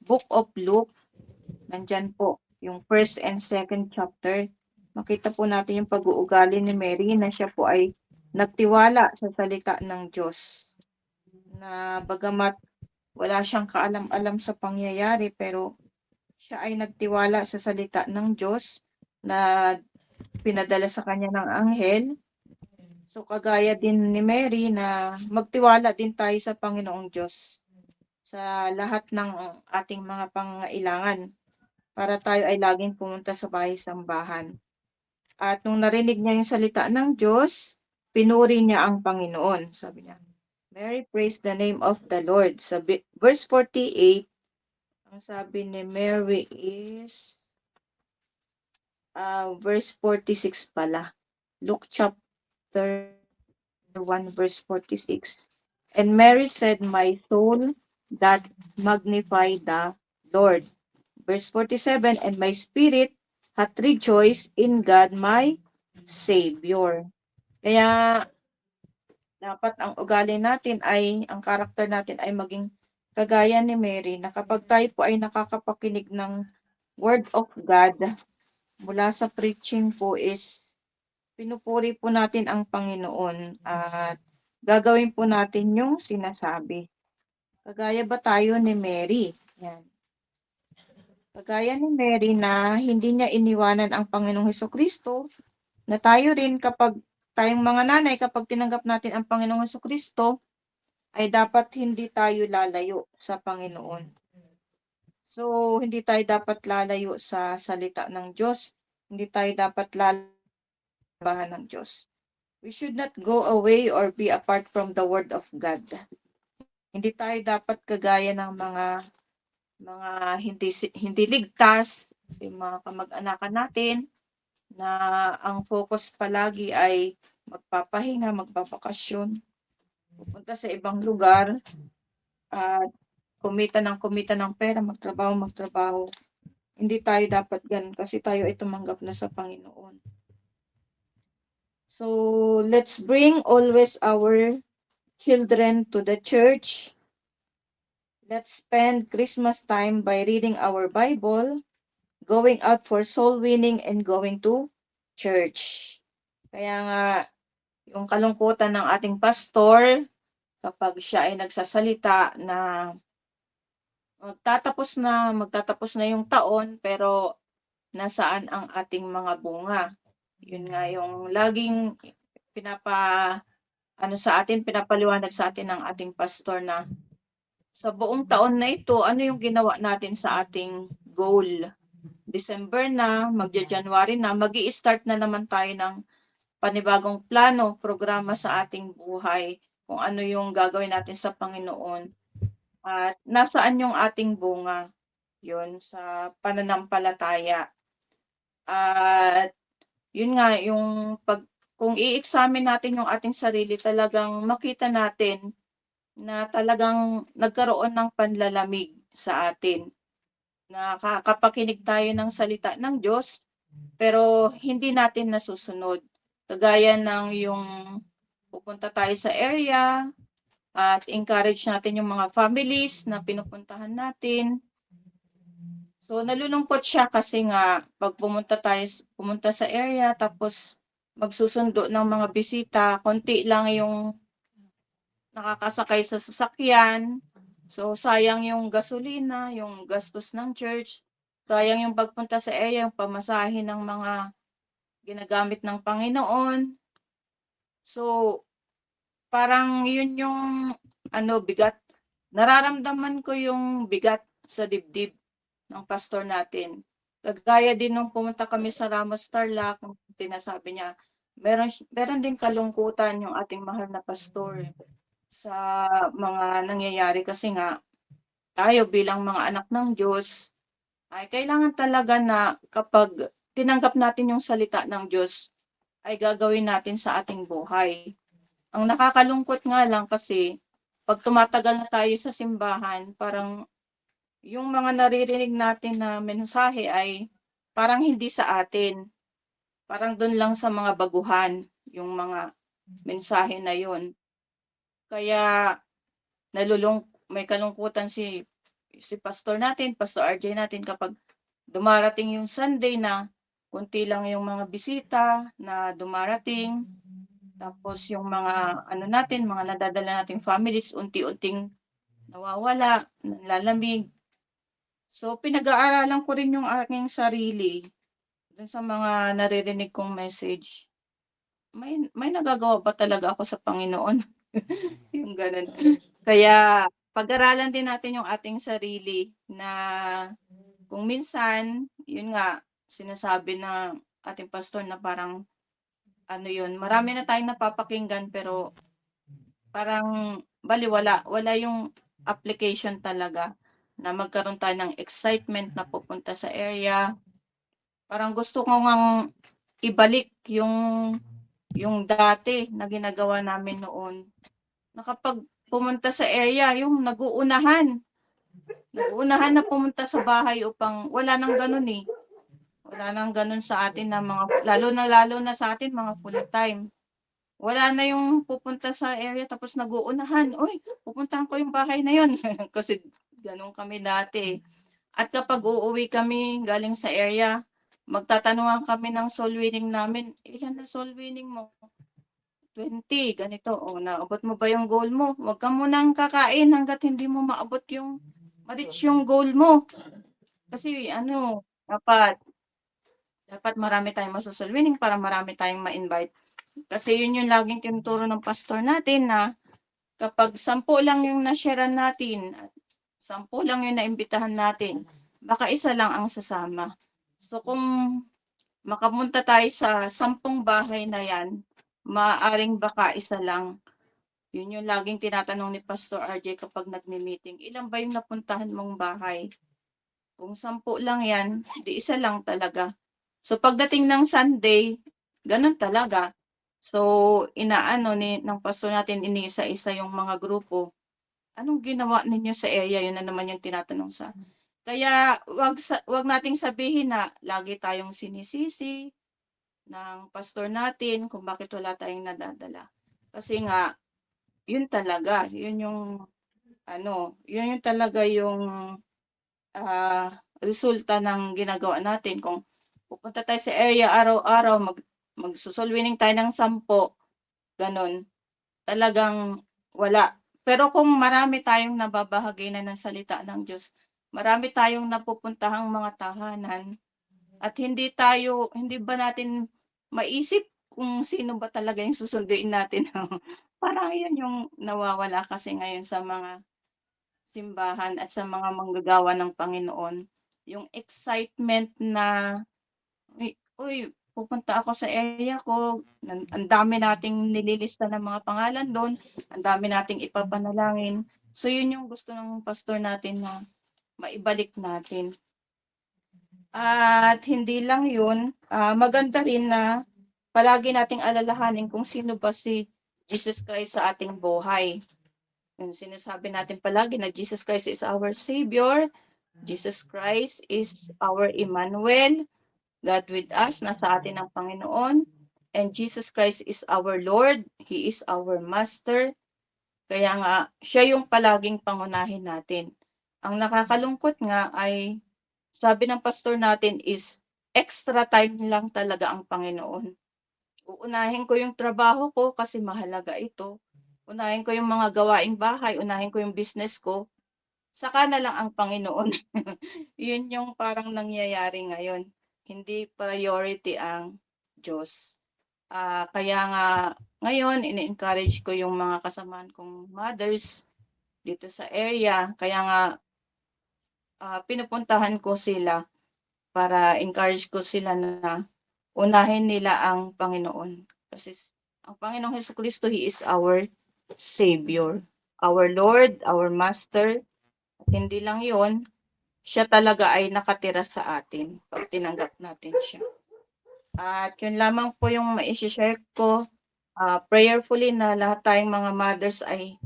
F: Book of Luke, nandyan po yung first and second chapter. Makita po natin yung pag-uugali ni Mary na siya po ay nagtiwala sa salita ng Diyos. Na bagamat wala siyang kaalam-alam sa pangyayari, pero siya ay nagtiwala sa salita ng Diyos na pinadala sa kanya ng anghel. So kagaya din ni Mary na magtiwala din tayo sa Panginoong Diyos sa lahat ng ating mga pangailangan para tayo ay laging pumunta sa bahay-sambahan. At nung narinig niya yung salita ng Diyos, pinuri niya ang Panginoon. Sabi niya, Mary praised the name of the Lord. Verse 48, ang sabi ni Mary is, verse 46 pala. Luke chapter 1, verse 46. And Mary said, My soul that magnify the Lord. Verse 47, And my spirit hath rejoiced in God my Savior. Kaya dapat ang ugali natin ay, ang karakter natin ay maging kagaya ni Mary, na kapag tayo po ay nakakapakinig ng Word of God mula sa preaching po is pinupuri po natin ang Panginoon at gagawin po natin yung sinasabi. Kagaya ba tayo ni Mary? Yan. Kagaya ni Mary na hindi niya iniwanan ang Panginoong Hesukristo, na tayo rin kapag tayong mga nanay, kapag tinanggap natin ang Panginoong Hesukristo, ay dapat hindi tayo lalayo sa Panginoon. So, hindi tayo dapat lalayo sa salita ng Diyos. Hindi tayo dapat lalabahan ng Diyos. We should not go away or be apart from the Word of God. Hindi tayo dapat kagaya ng mga hindi ligtas, yung mga kamag-anakan natin, na ang focus palagi ay magpapahinga, magpapakasyon, pupunta sa ibang lugar, at kumita ng pera, magtrabaho. Hindi tayo dapat ganun kasi tayo ay tumanggap na sa Panginoon. So, let's bring always our children to the church. Let's spend Christmas time by reading our Bible, going out for soul winning, and going to church. Kaya nga, yung kalungkutan ng ating pastor, kapag siya ay nagsasalita na magtatapos na yung taon, pero nasaan ang ating mga bunga? Yun nga yung laging pinapaliwanag sa atin ng ating pastor na sa buong taon na ito, ano yung ginawa natin sa ating goal? December na, magja-January na, magi-start na naman tayo ng panibagong plano, programa sa ating buhay, kung ano yung gagawin natin sa Panginoon. At nasaan yung ating bunga? Yun, sa pananampalataya. At yun nga, kung i-examine natin yung ating sarili, talagang makita natin na talagang nagkaroon ng panlalamig sa atin. Nakakapakinig tayo ng salita ng Diyos, pero hindi natin nasusunod. Kagaya ng yung pupunta tayo sa area at encourage natin yung mga families na pinupuntahan natin. So, nalulungkot siya kasi nga pag pumunta sa area tapos magsusundo ng mga bisita, konti lang yung nakakasakay sa sasakyan. So, sayang yung gasolina, yung gastos ng church, sayang yung pagpunta sa area, yung pamasahe ng mga ginagamit ng Panginoon. So, parang yun yung bigat. Nararamdaman ko yung bigat sa dibdib ng pastor natin. Kagaya din nung pumunta kami sa Ramos Tarlac, sinasabi niya, meron din kalungkutan yung ating mahal na pastor sa mga nangyayari kasi nga tayo bilang mga anak ng Diyos ay kailangan talaga na kapag tinanggap natin yung salita ng Diyos ay gagawin natin sa ating buhay. Ang nakakalungkot nga lang kasi pag tumatagal na tayo sa simbahan, parang yung mga naririnig natin na mensahe ay parang hindi sa atin. Parang doon lang sa mga baguhan yung mga mensahe na yun. Kaya may kalungkutan si pastor natin, Pastor RJ natin, kapag dumarating yung Sunday na kunti lang yung mga bisita na dumarating, tapos yung mga mga nadadala nating families unti-unting nawawala, nanlalamig. So pinag-aaralan ko rin yung aking sarili dun sa mga naririnig kong message. May nagagawa ba talaga ako sa Panginoon? Yung ganun. Kaya pag-aralan din natin yung ating sarili na kung minsan, yun nga, sinasabi ng ating pastor na parang ano yun, marami na tayong napapakinggan pero parang baliwala. Wala yung application talaga na magkaroon tayo ng excitement na pupunta sa area. Parang gusto ko ngang ibalik yung dati na ginagawa namin noon. Na kapag pumunta sa area, yung naguunahan. Naguunahan na pumunta sa bahay upang wala nang ganun eh. Wala nang ganun sa atin na mga, lalo na sa atin mga full time. Wala na yung pupunta sa area tapos naguunahan. Uy, pupuntahan ko yung bahay na yun. Kasi ganun kami dati. At kapag uuwi kami galing sa area, magtatanungan kami ng soul winning namin. Ilan na soul winning mo? 20, ganito. O, naabot mo ba yung goal mo? Huwag ka munang kakain hanggat hindi mo maabot yung, ma-reach yung goal mo. Kasi ano, dapat marami tayong masosoul winning para marami tayong ma-invite. Kasi yun yung laging tinuturo ng pastor natin na kapag 10 lang yung na-sharean natin at 10 lang yung naimbitahan natin, baka isa lang ang sasama. So kung makapunta tayo sa 10 bahay na yan, maaaring baka isa lang. Yun yung laging tinatanong ni Pastor RJ kapag nagmi-meeting. Ilan ba yung napuntahan mong bahay? Kung 10 lang yan, di isa lang talaga. So pagdating ng Sunday, ganun talaga. So inaano ng pastor natin, iniisa-isa yung mga grupo. Anong ginawa ninyo sa area? Yun na naman yung tinatanong sa. Kaya wag nating sabihin na lagi tayong sinisisi ng pastor natin kung bakit wala tayong nadadala. Kasi nga, yun talaga, yun yung talaga yung resulta ng ginagawa natin. Kung pupunta tayo sa area araw-araw, magsusolwining tayo ng 10, ganun, talagang wala. Pero kung marami tayong nababahagi na ng salita ng Diyos, marami tayong napupuntahang mga tahanan, at hindi ba natin maisip kung sino ba talaga yung susunduin natin. Parang yun yung nawawala kasi ngayon sa mga simbahan at sa mga manggagawa ng Panginoon. Yung excitement na, uy, pupunta ako sa area ko, ang dami nating nililista ng mga pangalan doon, ang dami nating ipapanalangin. So yun yung gusto ng pastor natin na maibalik natin. At hindi lang yun, maganda rin na palagi nating alalahanin kung sino ba si Jesus Christ sa ating buhay. Yung sinasabi natin palagi na Jesus Christ is our Savior, Jesus Christ is our Emmanuel, God with us, nasa atin ang Panginoon, and Jesus Christ is our Lord, He is our Master. Kaya nga, siya yung palaging pangunahin natin. Ang nakakalungkot nga ay, sabi ng pastor natin is, extra time lang talaga ang Panginoon. Uunahin ko yung trabaho ko kasi mahalaga ito. Unahin ko yung mga gawaing bahay, unahin ko yung business ko. Saka na lang ang Panginoon. Yun yung parang nangyayari ngayon. Hindi priority ang Diyos. Kaya nga ngayon, ini-encourage ko yung mga kasamahan kong mothers dito sa area. Kaya nga pinupuntahan ko sila para encourage ko sila na unahin nila ang Panginoon. Kasi ang Panginoong Jesucristo, He is our Savior, our Lord, our Master. At hindi lang yon, siya talaga ay nakatira sa atin pag tinanggap natin siya. At yun lamang po yung ma-share ko. Prayerfully na lahat tayong mga mothers ay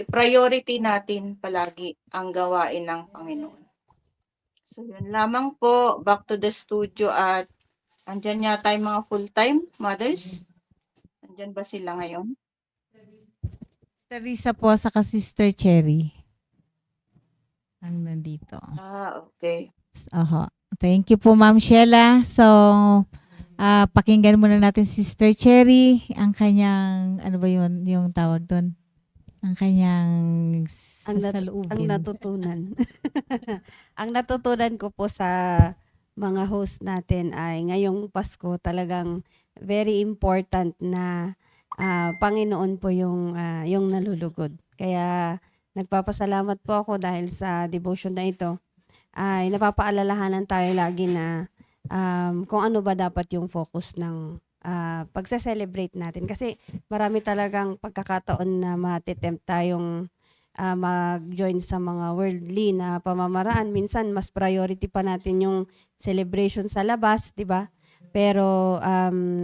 F: i-priority natin palagi ang gawain ng Panginoon. So yun lamang po, back to the studio at andyan yata yung mga full-time mothers. Andyan ba sila ngayon?
A: Sister Risa po sa Sister Cherry. Ang nandito.
F: Okay.
A: Aha. Thank you po, Ma'am Sheila. So, pakinggan muna natin Sister Cherry, ang kanyang, ano ba yun, yung tawag doon? Ang kanyang
D: Ang
A: sasalubin.
D: natutunan. Ang natutunan ko po sa mga host natin ay ngayong Pasko talagang very important na Panginoon po yung nalulugod. Kaya nagpapasalamat po ako dahil sa devotion na ito ay napapaalalahanan tayo lagi na kung ano ba dapat yung focus ng pagse-celebrate natin. Kasi marami talagang pagkakataon na matitempt tayong mag-join sa mga worldly na pamamaraan. Minsan, mas priority pa natin yung celebration sa labas, di ba? Pero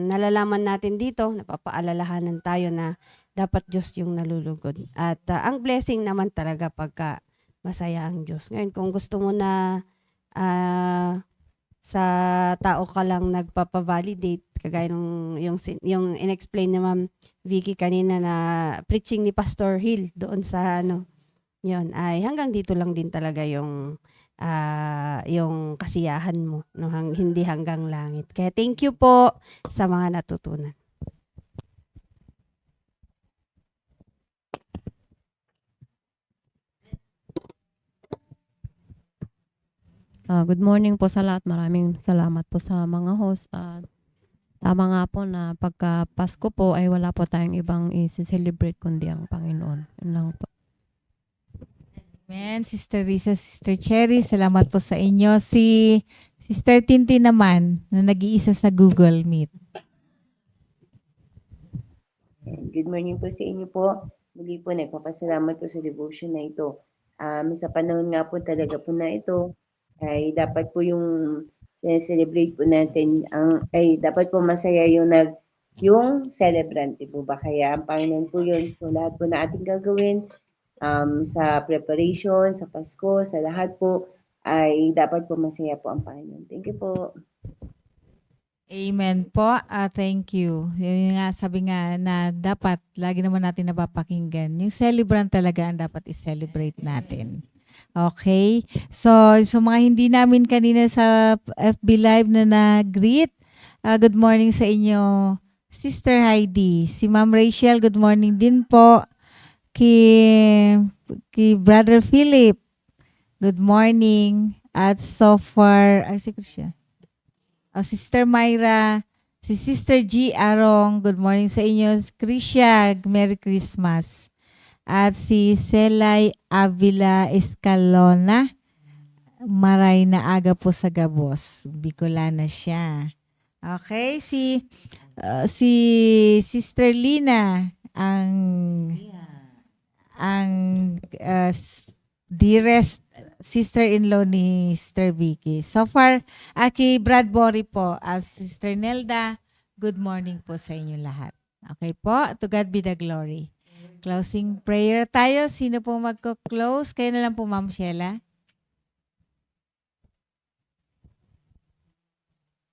D: nalalaman natin dito, napapaalalahanan tayo na dapat Diyos yung nalulugod. At ang blessing naman talaga pagka masaya ang Diyos. Ngayon, kung gusto mo na ah, sa tao ka lang nagpapa-validate, kagaya nung yung inexplain ni Ma'am Vicky kanina na preaching ni Pastor Hill doon sa yun, ay hanggang dito lang din talaga yung kasiyahan mo, no, hindi hanggang langit. Kaya thank you po sa mga natutunan.
G: Good morning po sa lahat. Maraming salamat po sa mga host. Tama nga po na pagka Pasko po ay wala po tayong ibang i-celebrate kundi ang Panginoon. Yun lang po.
A: Amen. Sister Risa, Sister Cherry, salamat po sa inyo. Si Sister Tinti naman, na nag-iisa sa Google Meet.
H: Good morning po sa inyo po. Muli po, nagpapasalamat po sa devotion na ito. Sa panahon nga po talaga po na ito, ay dapat po yung celebrate po natin, dapat po masaya yung celebrant, di po ba? Kaya ang Panginoon po yun, so lahat po na ating gagawin, sa preparation, sa Pasko, sa lahat po, ay dapat po masaya po ang Panginoon. Thank you po.
A: Amen po. Thank you. Yun nga, sabi nga na dapat, lagi naman natin napapakinggan. Yung celebrant talaga ang dapat i-celebrate natin. Okay? So mga hindi namin kanina sa FB Live na nag-greet, good morning sa inyo, Sister Heidi. Si Ma'am Rachel, good morning din po. Kay Brother Philip, good morning. At so far, si Krisha. Sister Myra, si Sister G. Arong, good morning sa inyo. Krisha, Merry Christmas. At si Selay Avila Escalona, maray na aga po sa Gabos. Bicolana siya. Okay, si Sister Lina, ang dearest sister-in-law ni Sister Vicky. So far, kay Bradbury po, as Sister Nelda, good morning po sa inyo lahat. Okay po, to God be the glory. Closing prayer tayo. Sino po magko-close? Kayo na lang po, Ma'am Sheila.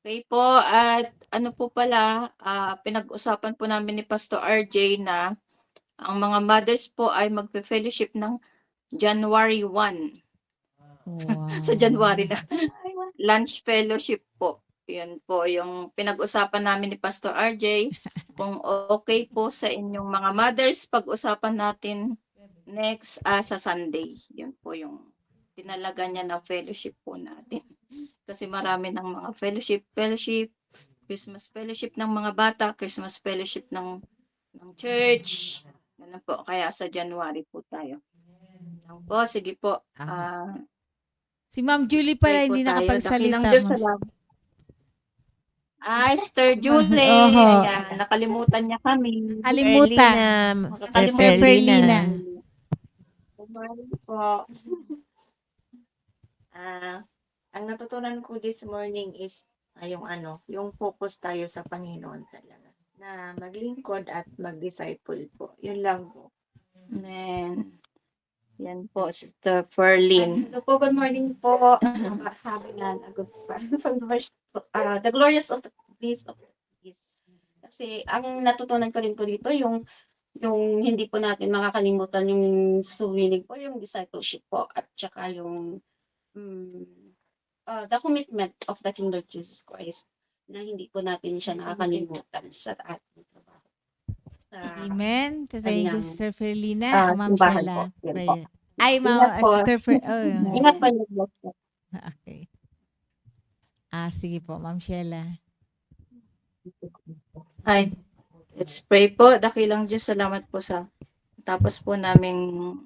F: Okay po, at ano po pala, pinag-usapan po namin ni Pastor RJ na ang mga mothers po ay magpe-fellowship ng January 1.
A: Wow.
F: Sa January na. Lunch fellowship po. Yan po yung pinag-usapan namin ni Pastor RJ. Kung okay po sa inyong mga mothers, pag-usapan natin next sa Sunday. Yun po yung tinalaga niya na fellowship po natin. Kasi marami ng mga fellowship, Christmas fellowship ng mga bata, Christmas fellowship ng church. Ganun po. Kaya sa January po tayo. Yan po, sige po.
A: Si Ma'am Julie pala
F: Pray po
A: hindi
F: tayo.
A: nakapagsalita.
F: Dakilang Diyos,
A: Ma'am.
F: salamat. Sister Julie.
A: Oho.
F: Ayan, nakalimutan niya kami.
A: Kalimutan.
F: Sister
A: Sister Ferlina.
E: Good morning po. Ang natutunan ko this morning is yung focus tayo sa Panginoon talaga. Na maglingkod at mag-disciple po. Yun lang po.
F: Amen. Yan po, Sister Ferlin.
I: Hello po, good morning po. Sabi nga, from the verse, the glorious of the peace of peace. Kasi ang natutunan ko rin po dito, yung hindi po natin makakalimutan yung suwinig po, yung discipleship po, at saka yung the commitment of the King Lord Jesus Christ, na hindi po natin siya nakakalimutan sa ating trabaho.
A: Amen. Thank you,
I: Kanyang,
A: Sister Ferlina. Ma'am
I: simbahan
A: Sheila.
I: po. Yan po.
A: Prayer. Ay, Ma'am,
I: Ingat po.
A: Sister Ferlina.
I: Ingat po niyo po.
A: Okay. Sige po, Ma'am Sheila.
F: Hi. Let's pray po. Dakilang Diyos, salamat po sa tapos po naming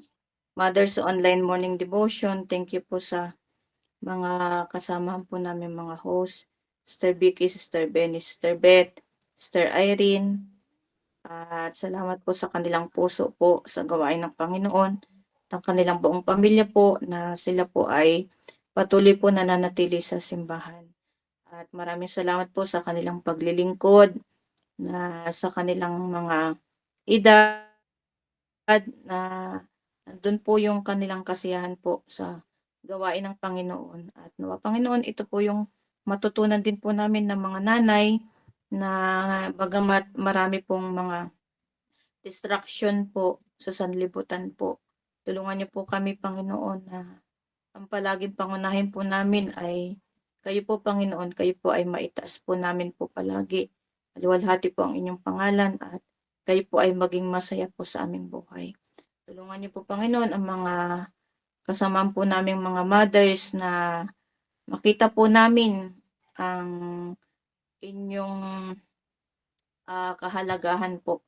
F: Mothers Online Morning Devotion. Thank you po sa mga kasamahan po namin mga host. Sister Vicky, Sister Benny, Sister Beth, Sister Irene. At salamat po sa kanilang puso po sa gawain ng Panginoon, ng kanilang buong pamilya po na sila po ay patuloy po nananatili sa simbahan. At maraming salamat po sa kanilang paglilingkod na sa kanilang mga edad na nandun po yung kanilang kasiyahan po sa gawain ng Panginoon. At nawa Panginoon, ito po yung matutunan din po namin ng mga nanay na bagamat marami pong mga distraction po sa sanlibutan po. Tulungan niyo po kami, Panginoon, na ang palaging pangunahin po namin ay kayo po, Panginoon, kayo po ay maitaas po namin po palagi. Luwalhati po ang inyong pangalan at kayo po ay maging masaya po sa aming buhay. Tulungan niyo po, Panginoon, ang mga kasamahan po naming mga mothers na makita po namin ang inyong kahalagahan po.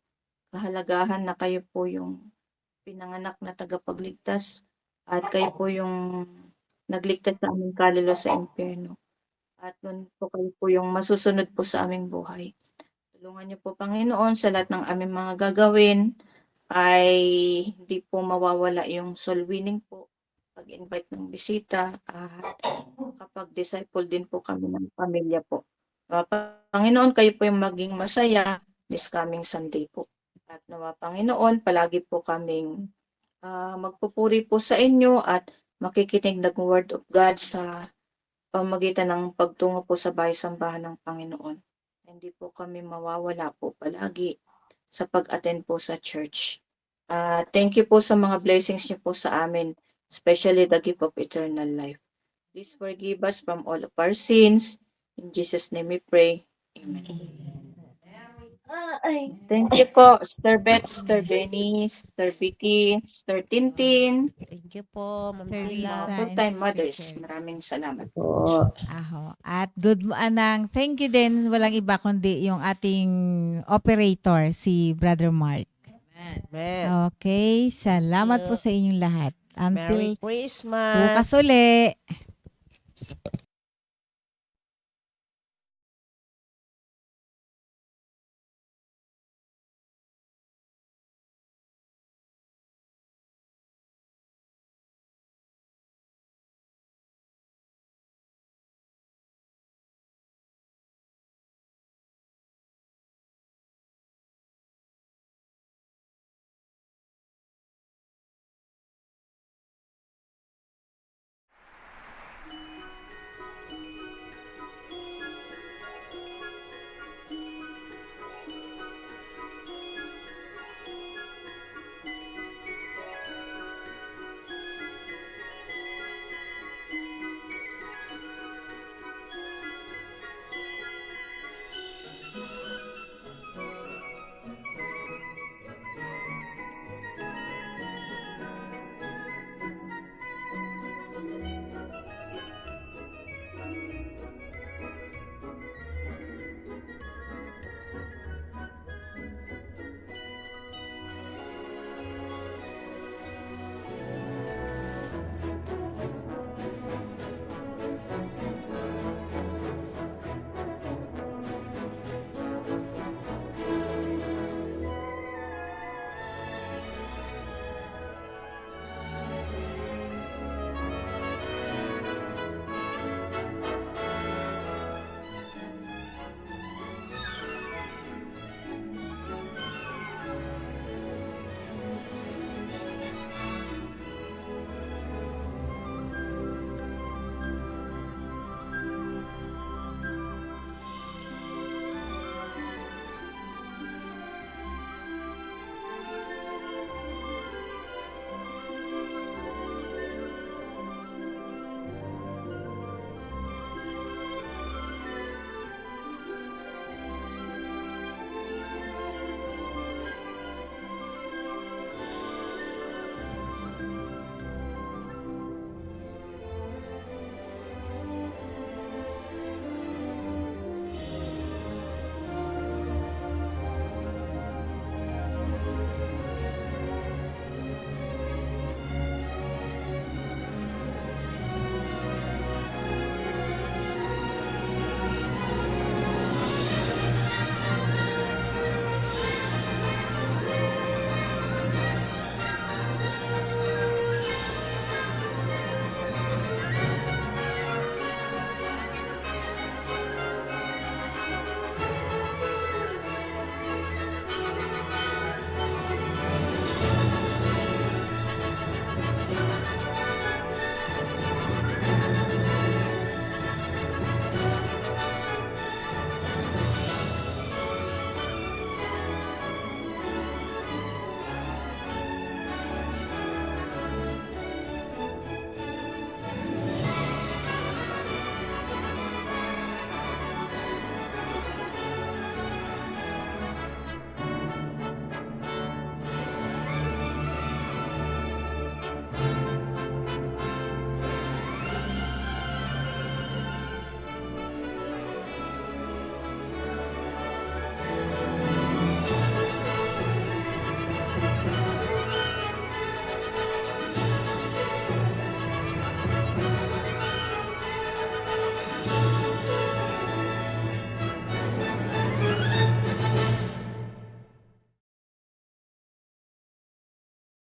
F: Kahalagahan na kayo po yung pinanganak na tagapagligtas at kayo po yung nagligtas sa aming kaluluwa sa impyerno. At nun po kayo po yung masusunod po sa aming buhay. Tulungan niyo po, Panginoon, sa lahat ng aming mga gagawin ay hindi po mawawala yung soul winning po, pag-invite ng bisita at makapag-disciple din po kami ng pamilya po. Panginoon, kayo po yung maging masaya this coming Sunday po. At nawa Panginoon, palagi po kaming magpupuri po sa inyo at makikinig ng Word of God sa pamagitan ng pagtungo po sa bahay-sambahan ng Panginoon. Hindi po kami mawawala po palagi sa pag-attend po sa church. Thank you po sa mga blessings niyo po sa amin, especially the gift of eternal life. Please forgive us from all of our sins. In Jesus' name we pray. Amen. Thank you po, Sister Beth, Sister Benny, Sister Vicky, Sister Tintin,
C: Thank you po, Ma'am
A: Sister
C: Sheila.
A: Lisa.
F: mga full-time
A: Sister
F: mothers.
A: Cherry.
F: Maraming salamat.
H: Po.
A: Aho. At Anang, thank you din. Walang iba kundi yung ating operator, si Brother Mark.
C: Amen.
A: Okay, salamat
C: you.
A: po sa inyong lahat.
C: Merry
A: Until
C: Christmas.
A: bukas uli.